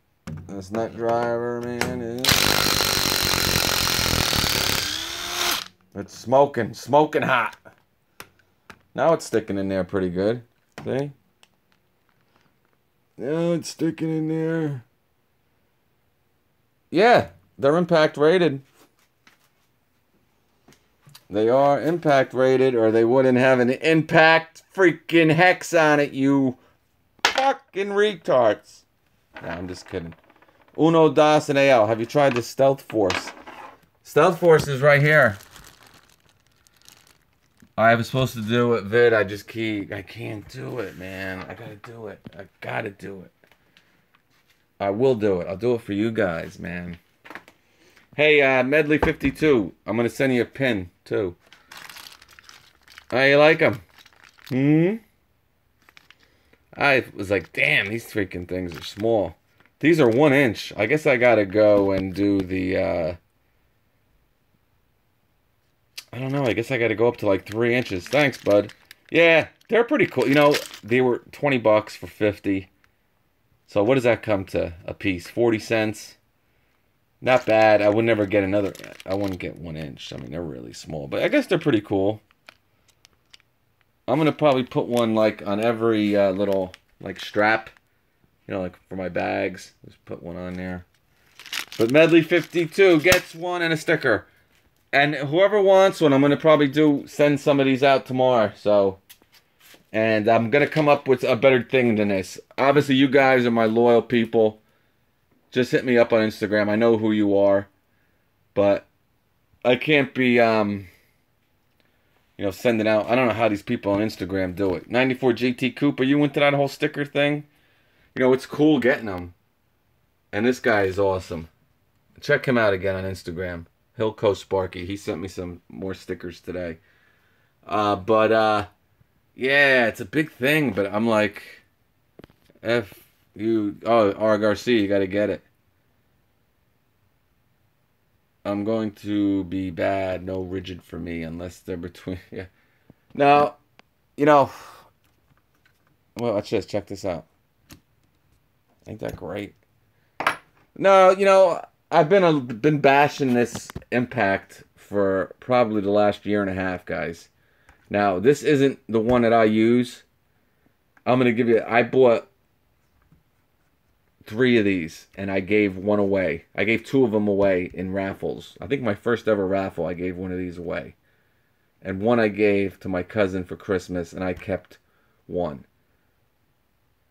This nut driver, man, it's smoking hot. Now it's sticking in there pretty good. See? Now it's sticking in there. Yeah, they're impact rated. They are impact rated, or they wouldn't have an impact freaking hex on it, you fucking retards. No, I'm just kidding. Uno, Dos, and AL. Have you tried the Stealth Force? Stealth Force is right here. I was supposed to do it, vid. I can't do it, man. I gotta do it. I gotta do it. I will do it. I'll do it for you guys, man. Hey, Medley52. I'm gonna send you a pin, too. How you like them? I was like, damn, these freaking things are small. These are 1 inch. I guess I gotta go and do the, I don't know. I guess I gotta go up to like 3 inches. Thanks, bud. Yeah, they're pretty cool. You know, they were $20 for 50. So what does that come to a piece? 40 cents. Not bad. I would never get another. I wouldn't get 1 inch. I mean, they're really small. But I guess they're pretty cool. I'm going to probably put one, like, on every little, like, strap. You know, like, for my bags. Just put one on there. But Medley52 gets one and a sticker. And whoever wants one, I'm going to probably send some of these out tomorrow. So, and I'm going to come up with a better thing than this. Obviously, you guys are my loyal people. Just hit me up on Instagram. I know who you are. But I can't be, you know, sending out. I don't know how these people on Instagram do it. 94 GT Coupe, are you into that whole sticker thing? You know, it's cool getting them. And this guy is awesome. Check him out again on Instagram. Hilco Sparky. He sent me some more stickers today. Yeah, it's a big thing. But I'm like, R. Garcia, you got to get it. I'm going to be bad. No rigid for me unless they're between. Yeah. Now, you know. Well, watch this. Check this out. Ain't that great? No, you know, I've been bashing this Impact for probably the last year and a half, guys. Now, this isn't the one that I use. I'm gonna give you. I bought 3 of these, and I gave one away. I gave 2 of them away in raffles. I think my first ever raffle, I gave one of these away. And one I gave to my cousin for Christmas, and I kept one.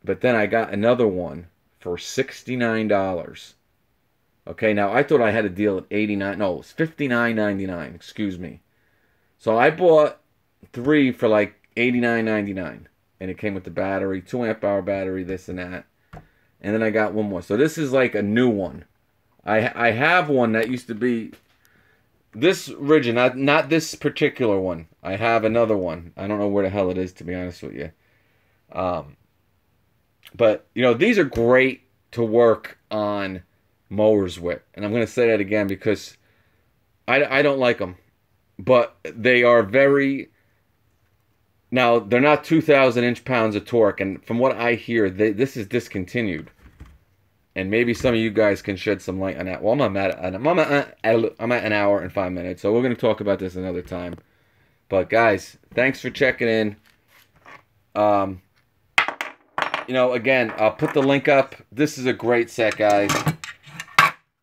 But then I got another one for $69. Okay, now I thought I had a deal at $89. No, it was $59.99. Excuse me. So I bought 3 for like $89.99. And it came with the battery, 2-amp-hour battery, this and that. And then I got one more. So this is like a new one. I have one that used to be this rigid, not this particular one. I have another one. I don't know where the hell it is, to be honest with you. But, you know, these are great to work on mowers with. And I'm going to say that again because I don't like them. But they are very... Now, they're not 2,000 inch-pounds of torque. And from what I hear, this is discontinued. And maybe some of you guys can shed some light on that. Well, I'm at an hour and 5 minutes. So we're going to talk about this another time. But guys, thanks for checking in. You know, again, I'll put the link up. This is a great set, guys.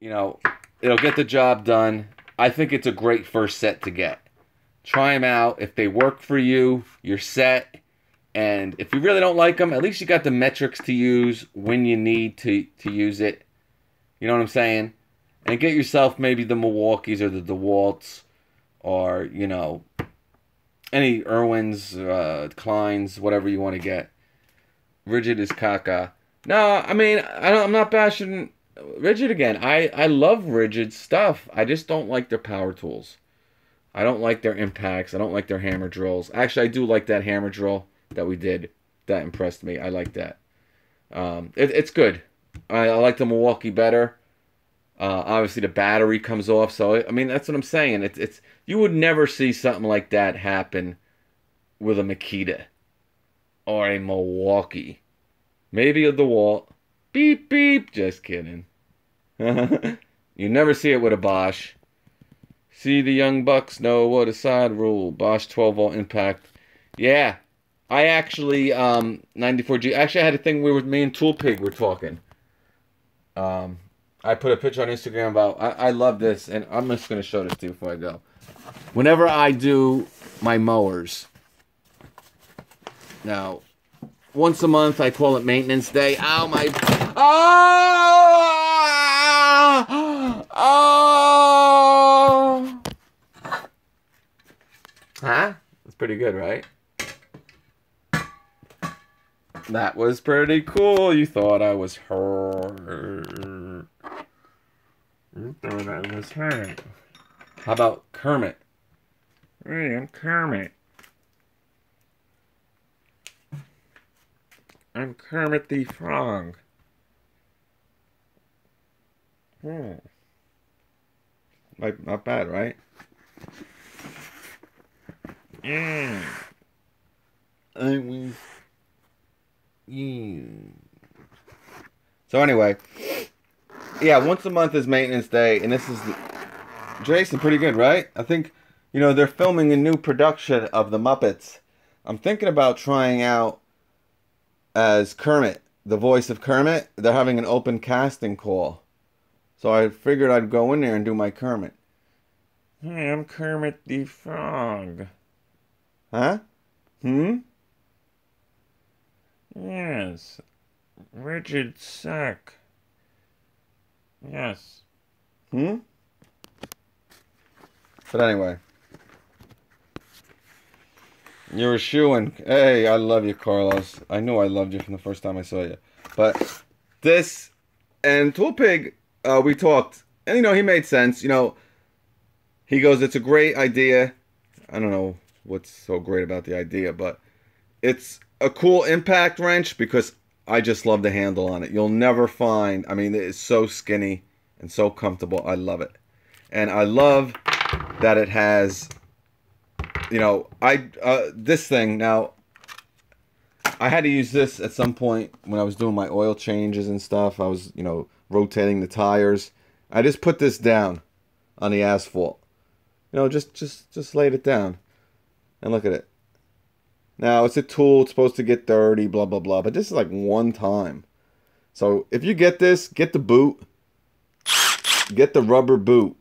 You know, it'll get the job done. I think it's a great first set to get. Try them out. If they work for you, you're set. And if you really don't like them, at least you got the metrics to use when you need to use it. You know what I'm saying? And get yourself maybe the Milwaukees or the DeWalt's or, you know, any Irwins, Kleins, whatever you want to get. Rigid is caca. No, I mean, I'm not bashing Rigid again. I love Rigid stuff. I just don't like their power tools. I don't like their impacts. I don't like their hammer drills. Actually, I do like that hammer drill that we did. That impressed me. I like that. It's good. I like the Milwaukee better. Obviously, the battery comes off. So, I mean, that's what I'm saying. It's you would never see something like that happen with a Makita or a Milwaukee. Maybe a DeWalt. Beep, beep. Just kidding. You never see it with a Bosch. See, the young bucks know what a side rule. Bosch 12-volt impact. Yeah. I actually, 94G. Actually, I had a thing where me and Tool Pig were talking. I put a picture on Instagram about, I love this, and I'm just going to show this to you before I go. Whenever I do my mowers, now, once a month, I call it maintenance day. Ow, my... Oh! Oh! Huh? That's pretty good, right? That was pretty cool. You thought I was hurt. You thought I was hurt. How about Kermit? Hey, I'm Kermit. I'm Kermit the Frog. Like, not bad, right? Yeah. I was... Yeah. So anyway, yeah, once a month is maintenance day, and this is Jason, pretty good, right? I think, you know, they're filming a new production of the Muppets. I'm thinking about trying out as Kermit, the voice of Kermit. They're having an open casting call, so I figured I'd go in there and do my Kermit. Hey, I'm Kermit the Frog. Huh? Yes. Rigid sack. Yes. But anyway. You're a shoo-in. Hey, I love you, Carlos. I knew I loved you from the first time I saw you. But this and Tool Pig, we talked. And, you know, he made sense. You know, he goes, it's a great idea. I don't know what's so great about the idea, but it's a cool impact wrench because I just love the handle on it. You'll never find, I mean, it's so skinny and so comfortable. I love it. And I love that it has, you know, this thing, now, I had to use this at some point when I was doing my oil changes and stuff. I was, you know, rotating the tires. I just put this down on the asphalt. You know, just laid it down. And look at it. Now, it's a tool. It's supposed to get dirty, blah, blah, blah. But this is like one time. So, if you get this, get the boot. Get the rubber boot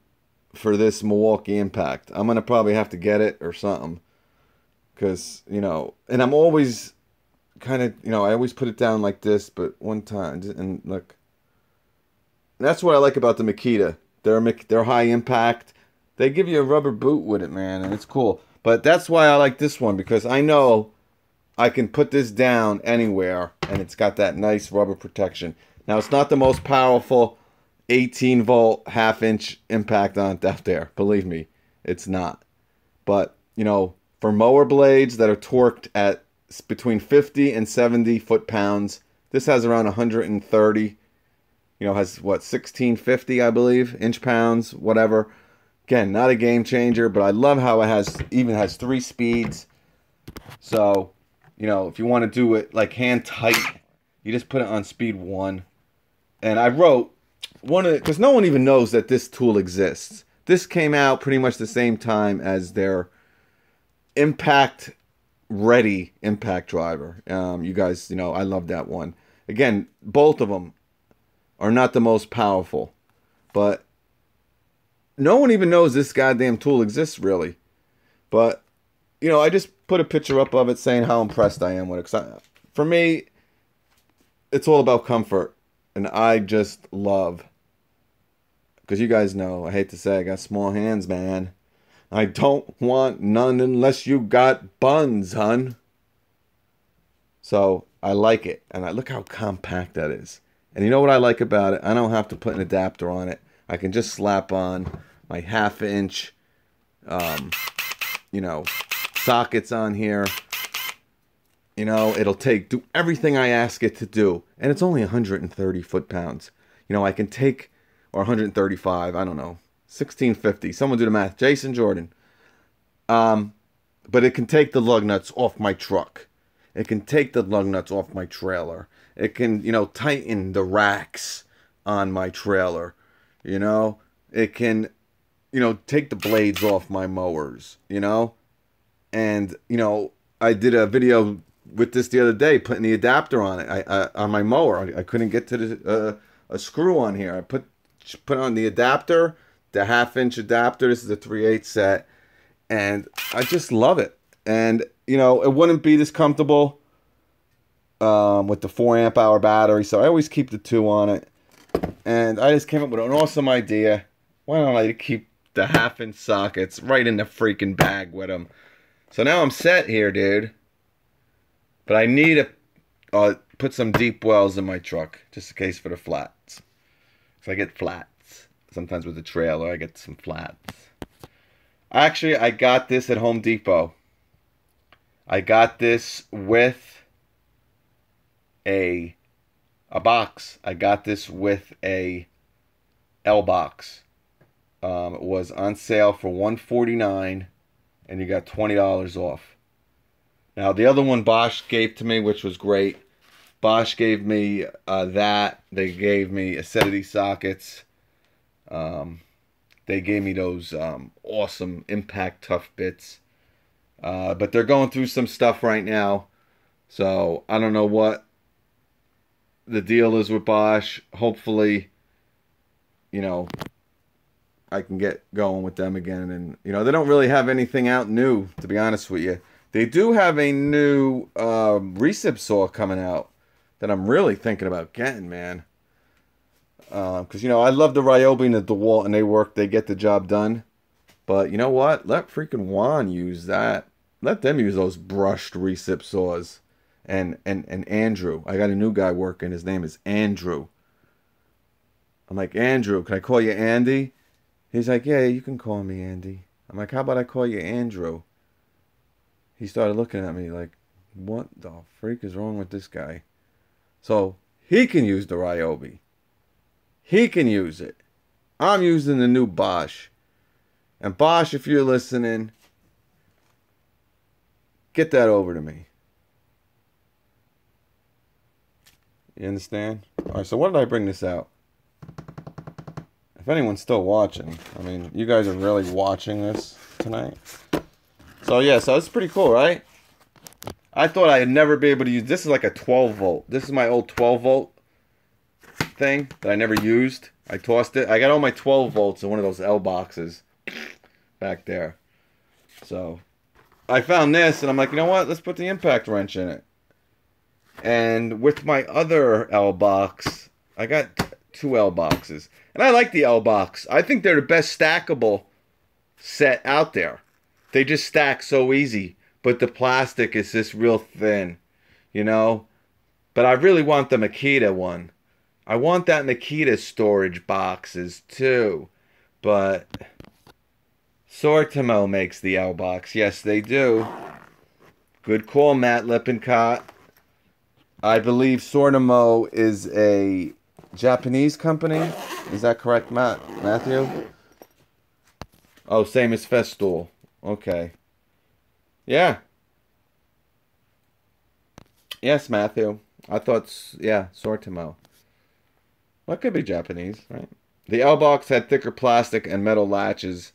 for this Milwaukee Impact. I'm going to probably have to get it or something. Because, you know, and I'm always kind of, you know, I always put it down like this. But one time, and look. That's what I like about the Makita. They're high impact. They give you a rubber boot with it, man. And it's cool. But that's why I like this one, because I know I can put this down anywhere, and it's got that nice rubber protection. Now, it's not the most powerful 18-volt half-inch impact on it out there. Believe me, it's not. But, you know, for mower blades that are torqued at between 50 and 70 foot-pounds, this has around 130. You You know, has what, 1650, I believe, inch pounds, whatever. Again, not a game changer, but I love how it even has 3 speeds. So, you know, if you want to do it like hand tight, you just put it on speed 1. And I wrote because no one even knows that this tool exists. This came out pretty much the same time as their impact ready impact driver. You guys, you know, I love that one. Again, both of them are not the most powerful, but no one even knows this goddamn tool exists, really. But, you know, I just put a picture up of it saying how impressed I am with it. 'Cause for me, it's all about comfort. And I just love, because you guys know, I hate to say, I got small hands, man. I don't want none unless you got buns, hun. So I like it. And I look how compact that is. And you know what I like about it? I don't have to put an adapter on it. I can just slap on my 1/2 inch, you know, sockets on here. You know, it'll do everything I ask it to do. And it's only 130 foot-pounds. You know, I can take, or 135, I don't know, 1650. Someone do the math. Jason Jordan. But it can take the lug nuts off my truck. It can take the lug nuts off my trailer. It can, you know, tighten the racks on my trailer. You know, it can, you know, take the blades off my mowers, you know. And, you know, I did a video with this the other day, putting the adapter on it. On my mower, I couldn't get to a screw on here. I put on the adapter, the 1/2 inch adapter. This is a 3/8 set, and I just love it. And you know, it wouldn't be this comfortable with the 4 amp hour battery, so I always keep the 2 on it. And I just came up with an awesome idea. Why don't I keep the 1/2 inch sockets right in the freaking bag with them? So now I'm set here, dude. But I need to put some deep wells in my truck, just in case for the flats. So I get flats. Sometimes with the trailer, I get some flats. Actually, I got this at Home Depot. I got this with a box. I got this with a L box. It was on sale for $149, and you got $20 off. Now, the other one Bosch gave to me, which was great. Bosch gave me that. They gave me acidity sockets. They gave me those awesome impact tough bits. But they're going through some stuff right now. So, I don't know what the deal is with Bosch. Hopefully, you know, I can get going with them again. And, you know, they don't really have anything out new, to be honest with you. They do have a new recip saw coming out that I'm really thinking about getting, man. Because, you know, I love the Ryobi and the DeWalt, and they get the job done. But you know what? Let freaking Juan use that. Let them use those brushed recip saws. And Andrew. I got a new guy working. His name is Andrew. I'm like, Andrew, can I call you Andy? He's like, yeah, you can call me Andy. I'm like, how about I call you Andrew? He started looking at me like, what the freak is wrong with this guy? So, he can use the Ryobi. He can use it. I'm using the new Bosch. And Bosch, if you're listening, get that over to me. You understand? Alright, so what did I bring this out? If anyone's still watching, I mean, you guys are really watching this tonight. So yeah, so it's pretty cool, right? I thought I'd never be able to use, this is like a 12 volt. This is my old 12 volt thing that I never used. I tossed it. I got all my 12 volts in one of those L boxes back there. So I found this and I'm like, you know what? Let's put the impact wrench in it. And with my other L box, I got 2 L boxes. And I like the L box. I think they're the best stackable set out there. They just stack so easy. But the plastic is just real thin. You know? But I really want the Makita one. I want that Makita storage boxes too. But Sortimo makes the L box. Yes, they do. Good call, Matt Lippincott. I believe Sortimo is a Japanese company. Is that correct, Matthew? Oh, same as Festool. Okay. Yeah. Yes, Matthew. I thought, yeah, Sortimo. Well, it could be Japanese, right? The L box had thicker plastic and metal latches.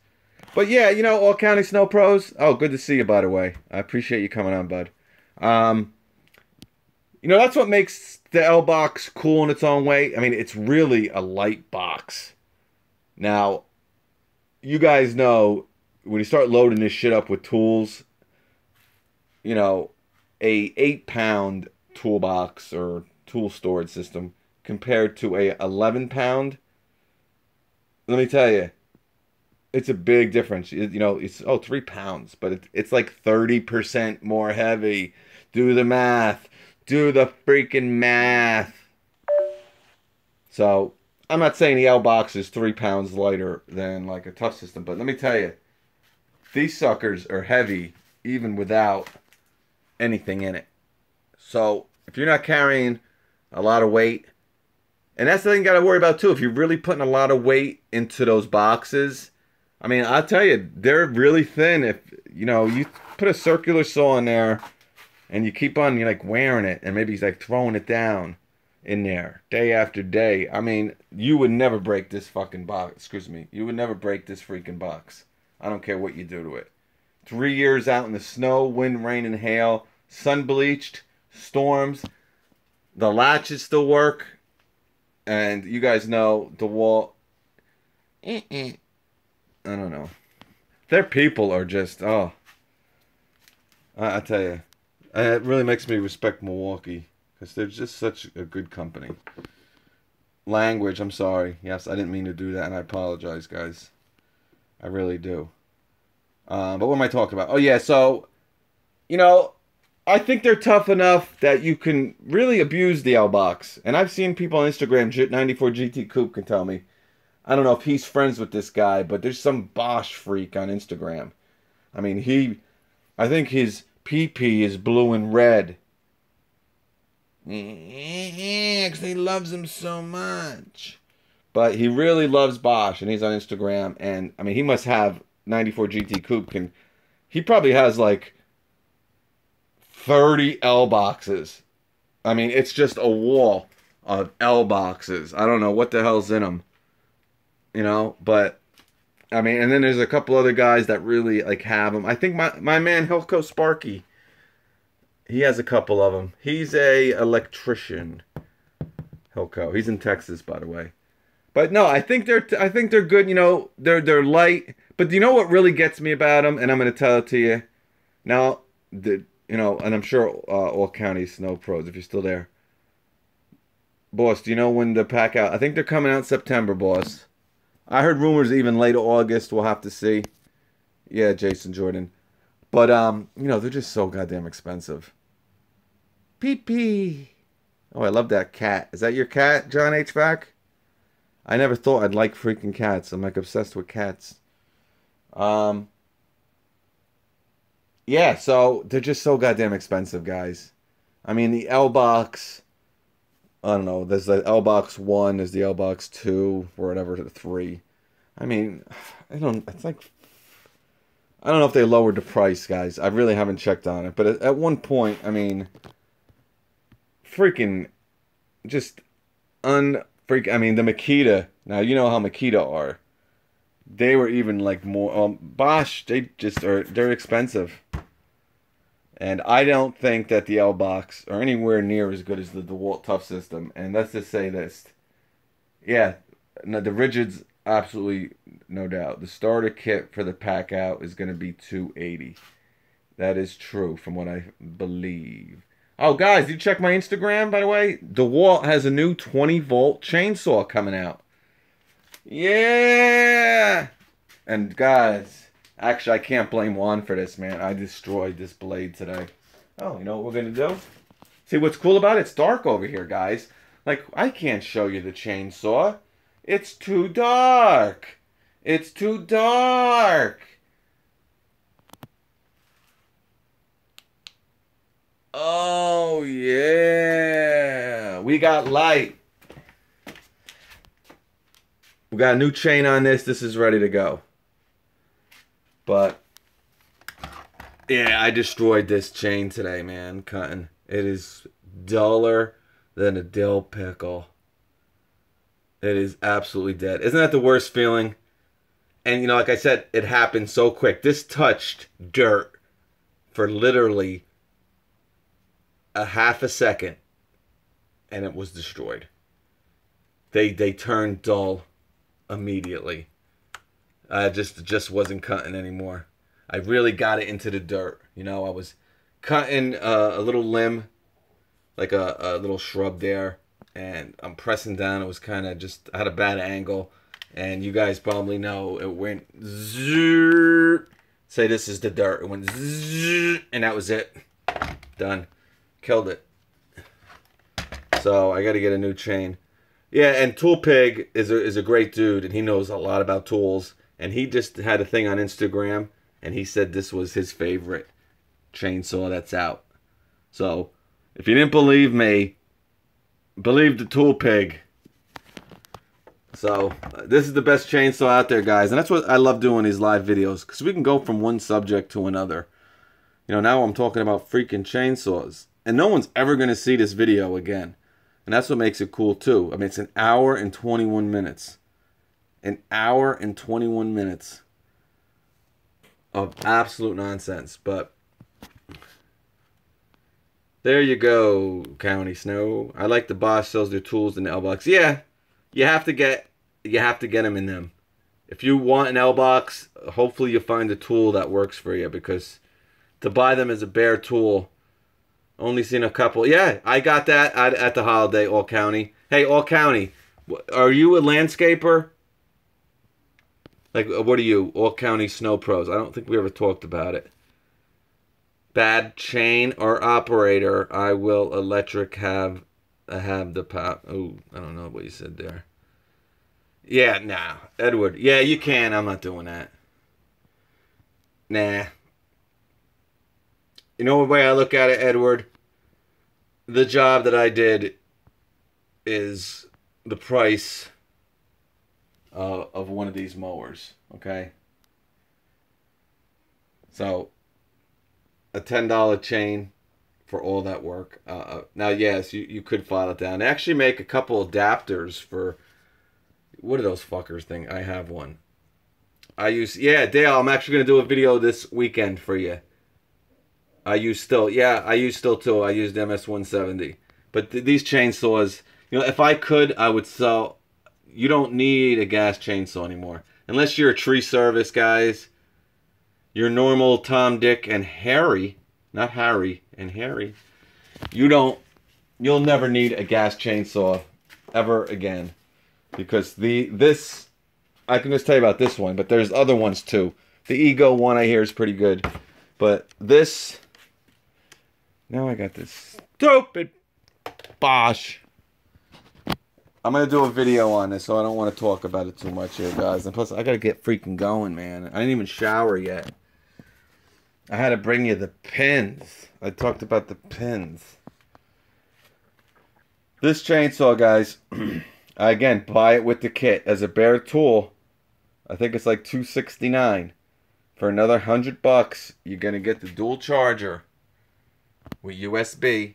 But yeah, you know, All County Snow Pros. Oh, good to see you, by the way. I appreciate you coming on, bud. Um, you know, that's what makes the L box cool in its own way. I mean, it's really a light box. Now, you guys know when you start loading this shit up with tools, you know, a 8 pound toolbox or tool storage system compared to a 11 pound, let me tell you, it's a big difference. You know, it's 3 pounds, but it's like 30% more heavy. Do the math. Do the freaking math. So I'm not saying the L box is 3 pounds lighter than like a tough system, but let me tell you, these suckers are heavy even without anything in it. So if you're not carrying a lot of weight, and that's the thing you got to worry about too. If you're really putting a lot of weight into those boxes, I mean, I'll tell you, they're really thin. If you know, you put a circular saw in there, and you keep on, you're like wearing it, and maybe he's like throwing it down in there day after day. I mean, you would never break this fucking box. Excuse me, you would never break this freaking box. I don't care what you do to it. 3 years out in the snow, wind, rain, and hail, sun bleached, storms. The latches still work, and you guys know the wall. I don't know. Their people are just I tell you, it really makes me respect Milwaukee because they're just such a good company. Language, I'm sorry. Yes, I didn't mean to do that, and I apologize, guys. I really do. But what am I talking about? Oh yeah, so you know, I think they're tough enough that you can really abuse the L box. And I've seen people on Instagram, 94 GT Coop can tell me. I don't know if he's friends with this guy, but there's some Bosch freak on Instagram. I mean, I think his PP is blue and red. Because he loves him so much. But he really loves Bosch, and he's on Instagram. And, I mean, he must have 94 GT Coupe. He probably has, like, 30 L boxes. I mean, it's just a wall of L boxes. I don't know what the hell's in them. You know, but I mean, and then there's a couple other guys that really like have them. I think my man Hilco Sparky, he has a couple of them. He's a electrician. Hilco, he's in Texas, by the way. But no, I think they're good. You know, they're light. But do you know what really gets me about them? And I'm gonna tell it to you now. You know, and I'm sure all county snow pros, if you're still there, boss. Do you know when the pack out? I think they're coming out September, boss. I heard rumors even late August. We'll have to see. Yeah, Jason Jordan. But you know, they're just so goddamn expensive. Pee pee. Oh, I love that cat. Is that your cat, John HVAC? I never thought I'd like freaking cats. I'm like obsessed with cats. Um, yeah, so they're just so goddamn expensive, guys. I mean, the L box. I don't know. There's the L box 1. There's the L box 2, or whatever, the 3. I mean, I don't. It's like I don't know if they lowered the price, guys. I really haven't checked on it, but at one point, I mean, freaking, just unfreak. I mean, the Makita. Now you know how Makita are. They were even like more. Bosch. They just are. They're expensive, and I don't think that the L box are anywhere near as good as the DeWalt Tough System. And let's just say this. Yeah, no, the rigids, absolutely no doubt. The starter kit for the pack out is going to be $280. That is true from what I believe. Oh, guys, did you check my Instagram, by the way? DeWalt has a new 20-volt chainsaw coming out. Yeah! And, guys, actually, I can't blame Juan for this, man. I destroyed this blade today. Oh, you know what we're going to do? See, what's cool about it? It's dark over here, guys. Like, I can't show you the chainsaw. It's too dark. It's too dark. Oh, yeah. We got light. We got a new chain on this. This is ready to go. But yeah, I destroyed this chain today, man. Cutting. It is duller than a dill pickle. It is absolutely dead. Isn't that the worst feeling? And, you know, like I said, it happened so quick. This touched dirt for literally a half a second, and it was destroyed. They turned dull immediately. Just wasn't cutting anymore. I really got it into the dirt. You know, I was cutting a little limb, like a little shrub there, and I'm pressing down. It was kind of just, I had a bad angle, and you guys probably know it went zzz. Say this is the dirt. It went zzz, and that was it. Done. Killed it. So I got to get a new chain. Yeah, and Tool Pig is a great dude, and he knows a lot about tools. And he just had a thing on Instagram, and he said this was his favorite chainsaw that's out. So if you didn't believe me, believe the Tool Pig. So this is the best chainsaw out there, guys. And that's what I love doing these live videos, because we can go from one subject to another. You know, now I'm talking about freaking chainsaws. And no one's ever going to see this video again. And that's what makes it cool, too. I mean, it's an hour and 21 minutes. An hour and 21 minutes of absolute nonsense. But there you go, County Snow. I like the Bosch sells their tools in the L-Box. Yeah, you have to get them in them. If you want an L-Box, hopefully you find a tool that works for you, because to buy them as a bare tool, only seen a couple. Yeah, I got that at the holiday, All County. Hey, All County, are you a landscaper? Like, what are you? All County Snow Pros. I don't think we ever talked about it. Bad chain or operator, I will electric have the power. Oh, I don't know what you said there. Yeah, nah. Edward, yeah, you can. I'm not doing that. Nah. You know the way I look at it, Edward? The job that I did is the price of one of these mowers, okay? So, a $10 chain for all that work. Now, yes, you could file it down. They actually make a couple adapters for, what are those fuckers thing? I have one. Yeah, Dale, I'm actually going to do a video this weekend for you. I use Stihl too. I used MS-170. But these chainsaws, you know, if I could, I would sell. You don't need a gas chainsaw anymore. Unless you're a tree service, guys. Your normal Tom, Dick, and Harry. Not Harry, and Harry. You'll never need a gas chainsaw ever again. Because I can just tell you about this one, but there's other ones too. The Ego one I hear is pretty good. But this... Now I got this stupid Bosch. I'm going to do a video on this, so I don't want to talk about it too much here, guys. And plus, I got to get freaking going, man. I didn't even shower yet. I had to bring you the pins. I talked about the pins. This chainsaw, guys, again, buy it with the kit. As a bare tool, I think it's like $269. For another $100, you're going to get the dual charger with USB.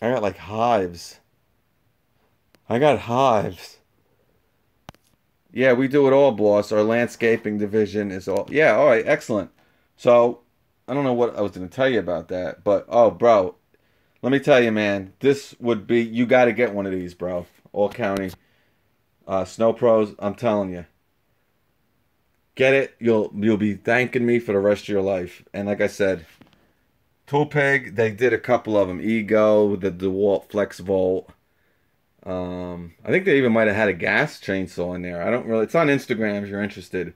I got like hives. I got hives. Yeah, we do it all, boss. Our landscaping division is all... Yeah, all right, excellent. So, I don't know what I was going to tell you about that, but, oh, bro, let me tell you, man, this would be... You got to get one of these, bro. All County Snow Pros, I'm telling you. Get it, you'll be thanking me for the rest of your life. And like I said, Tool Pig, they did a couple of them. Ego, the DeWalt Flex Volt. I think they even might have had a gas chainsaw in there. I don't really... It's on Instagram if you're interested.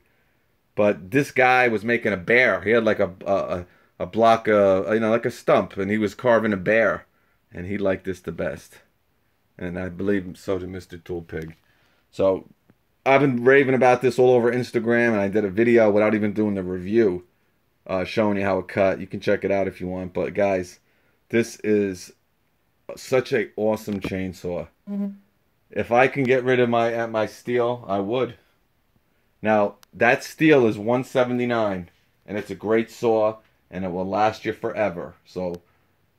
But this guy was making a bear. He had like a block of, you know, like a stump, and he was carving a bear. And he liked this the best. And I believe so did Mr. Tool Pig. So, I've been raving about this all over Instagram, and I did a video without even doing the review, showing you how it cut. You can check it out if you want. But guys, this is such an awesome chainsaw. If I can get rid of my steel, I would. Now, that steel is 179 and it's a great saw and it will last you forever. So,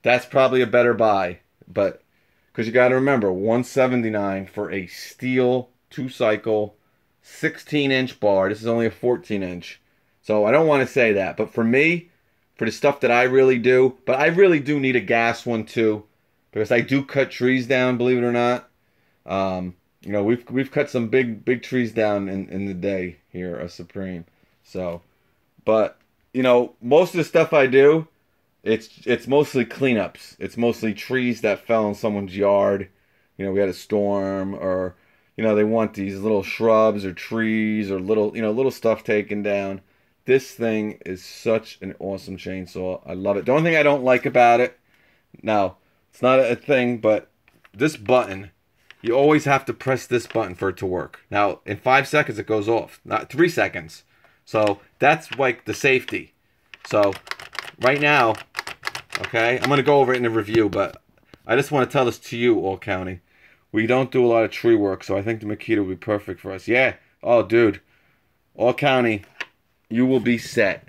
that's probably a better buy, but because you got to remember 179 for a steel 2-cycle 16-inch bar. This is only a 14-inch. So, I don't want to say that, but for me, for the stuff that I really do, but I really do need a gas one too because I do cut trees down, believe it or not. You know, we've cut some big trees down in the day here at Supreme. So, but you know, most of the stuff I do, it's mostly cleanups. It's mostly trees that fell in someone's yard. You know, we had a storm, or you know, they want these little shrubs or trees or little stuff taken down. This thing is such an awesome chainsaw. I love it. The only thing I don't like about it, now, it's not a thing, but this button, you always have to press this button for it to work. Now, in 5 seconds, it goes off. Not 3 seconds. So, that's like the safety. So, right now, okay, I'm going to go over it in the review, but I just want to tell this to you, All County. We don't do a lot of tree work, so I think the Makita will be perfect for us. Yeah. Oh, dude. All County, you will be set.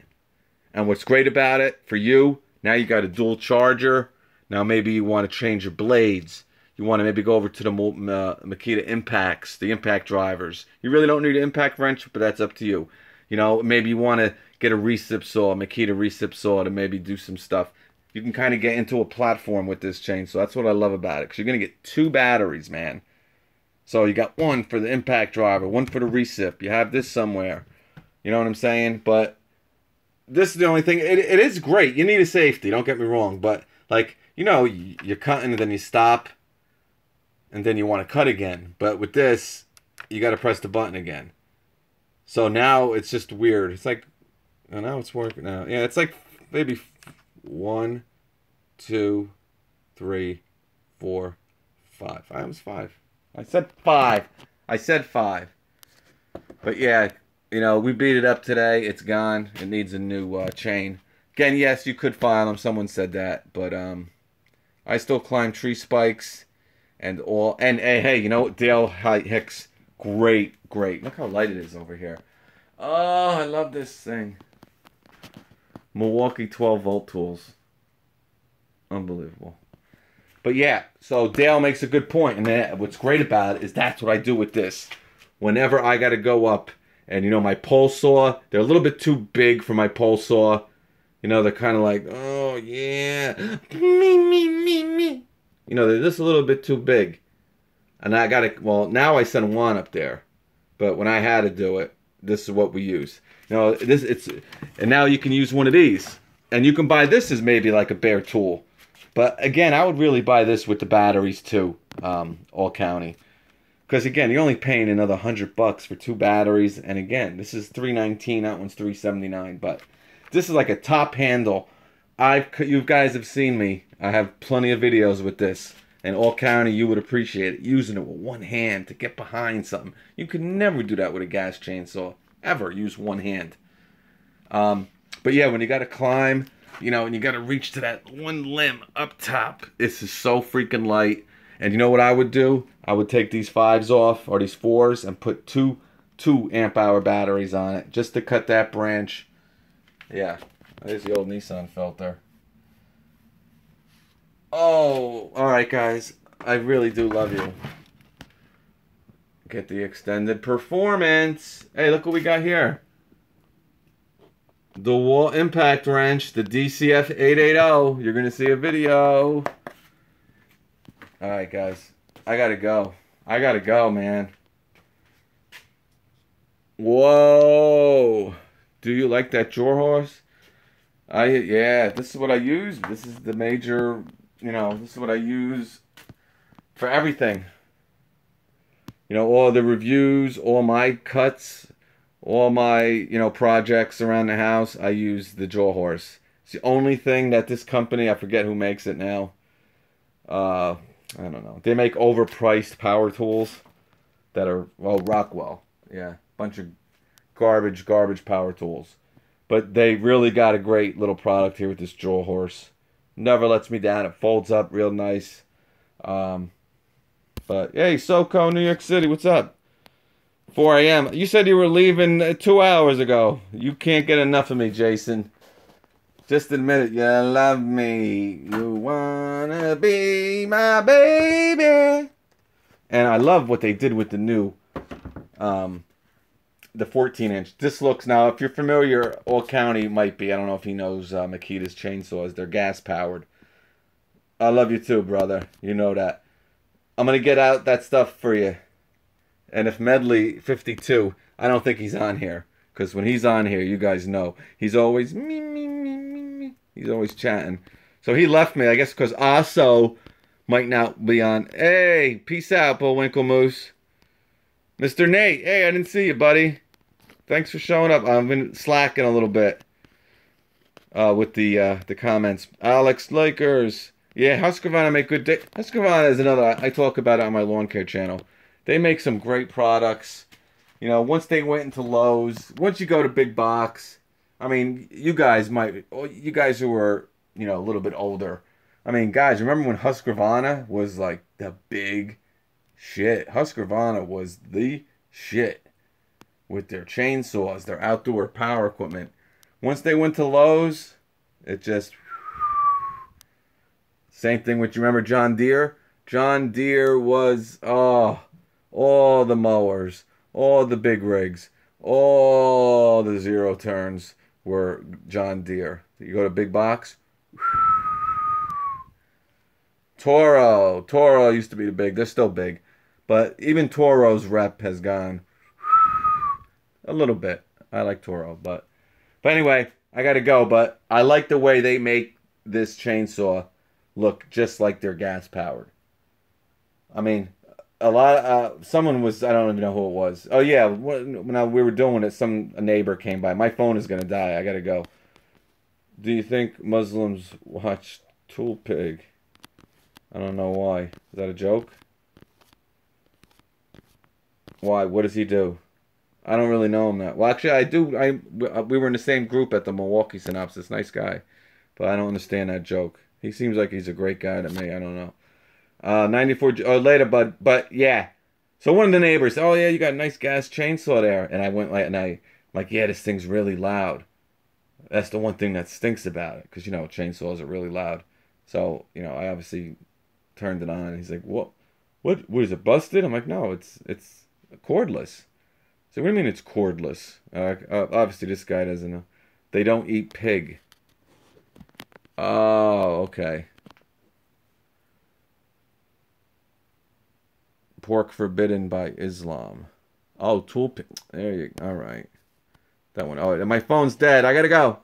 And what's great about it, for you, now you got a dual charger. Now maybe you want to change your blades. You want to maybe go over to the Makita impacts, the impact drivers. You really don't need an impact wrench, but that's up to you. You know, maybe you want to get a recip saw, a Makita recip saw to maybe do some stuff. You can kind of get into a platform with this chainsaw. That's what I love about it, because you're going to get 2 batteries, man. So you got one for the impact driver, one for the recip. You have this somewhere. You know what I'm saying? But this is the only thing. It is great. You need a safety, don't get me wrong. But, like, you know, you're cutting and then you stop. And then you want to cut again. But with this, you got to press the button again. So now it's just weird. It's like, oh, now it's working now. Yeah, it's like maybe 1, 2, 3, 4, 5. I was 5. I said 5. I said 5. But yeah, you know, we beat it up today. It's gone. It needs a new chain. Again, yes, you could file them. Someone said that. But I still climb tree spikes. And hey, you know what? Dale Hicks, great. Look how light it is over here. Oh, I love this thing. Milwaukee 12-volt tools. Unbelievable. But yeah, so Dale makes a good point. And what's great about it is that's what I do with this. Whenever I got to go up, and you know, my pole saw, they're a little bit too big for my pole saw. You know, they're kind of like, oh yeah, me. You know, they're just a little bit too big. And I got to, well, now I send one up there. But when I had to do it, this is what we use. You know, and now you can use one of these. And you can buy this as maybe like a bare tool. But again, I would really buy this with the batteries too, All County. Because again, you're only paying another $100 for 2 batteries. And again, this is $319, that one's $379. But this is like a top handle. You guys have seen me. I have plenty of videos with this. And All County, you would appreciate it. Using it with one hand to get behind something. You could never do that with a gas chainsaw. Ever use one hand. But yeah, when you got to climb, you know, and you got to reach to that one limb up top. This is so freaking light. And you know what I would do? I would take these 5s off, or these 4s, and put two amp hour batteries on it. Just to cut that branch. Yeah. There's the old Nissan filter. Oh, alright guys. I really do love you. Get the extended performance. Hey, look what we got here. The wall impact wrench, the DCF 880. You're going to see a video. Alright guys. I gotta go. I gotta go, man. Whoa. Do you like that drawer horse? Yeah, this is what I use. This is the major, you know, this is what I use for everything. You know, all the reviews, all my cuts, all my, you know, projects around the house, I use the jaw horse. It's the only thing that this company, I forget who makes it now. I don't know. They make overpriced power tools that are, well, Rockwell. Yeah, bunch of garbage power tools. But they really got a great little product here with this jaw horse. Never lets me down. It folds up real nice. But hey, SoCo, New York City, what's up? 4 a.m. You said you were leaving 2 hours ago. You can't get enough of me, Jason. Just admit it. You love me. You wanna be my baby. And I love what they did with the new, the 14-inch. This looks, now, if you're familiar, All County might be. I don't know if he knows Makita's chainsaws. They're gas powered. I love you too, brother. You know that. I'm going to get out that stuff for you. And if Medley 52, I don't think he's on here. Because when he's on here, you guys know, he's always me, me, me, me, me. He's always chatting. So he left me, I guess, because Aso might not be on. Hey, peace out, Bullwinkle Moose. Mr. Nate, hey, I didn't see you, buddy. Thanks for showing up. I've been slacking a little bit with the comments. Alex Lakers. Yeah, Husqvarna make good day. Husqvarna is another, I talk about it on my lawn care channel. They make some great products. You know, once they went into Lowe's, once you go to big box, I mean, you guys who are, you know, a little bit older. I mean, guys, remember when Husqvarna was like the big shit? Husqvarna was the shit with their chainsaws, their outdoor power equipment. Once they went to Lowe's, it just... Same thing with, you remember John Deere? John Deere was, oh, all the mowers, all the big rigs, all the zero turns were John Deere. You go to big box. Toro used to be the big. They're still big. But even Toro's rep has gone a little bit. I like Toro. But anyway, I got to go. But I like the way they make this chainsaw look just like they're gas powered. I mean, someone was, I don't even know who it was. Oh yeah, when we were doing it, a neighbor came by. My phone is gonna die. I gotta go. Do you think Muslims watch Tool Pig? I don't know why. Is that a joke? Why? What does he do? I don't really know him that. Well, actually, I do. We were in the same group at the Milwaukee Synopsis. Nice guy, but I don't understand that joke. He seems like he's a great guy to me. I don't know. 94 later, but yeah. So one of the neighbors, oh yeah, you got a nice gas chainsaw there, and I went like, yeah, this thing's really loud. That's the one thing that stinks about it, because you know chainsaws are really loud. So you know, I obviously turned it on, and he's like, what is it, busted? I'm like, no, it's cordless. So what do you mean it's cordless? Obviously this guy doesn't know. They don't eat pig. Oh, okay. Pork forbidden by Islam. Oh, tool pig. There you go. All right. That one. Oh, my phone's dead. I gotta go.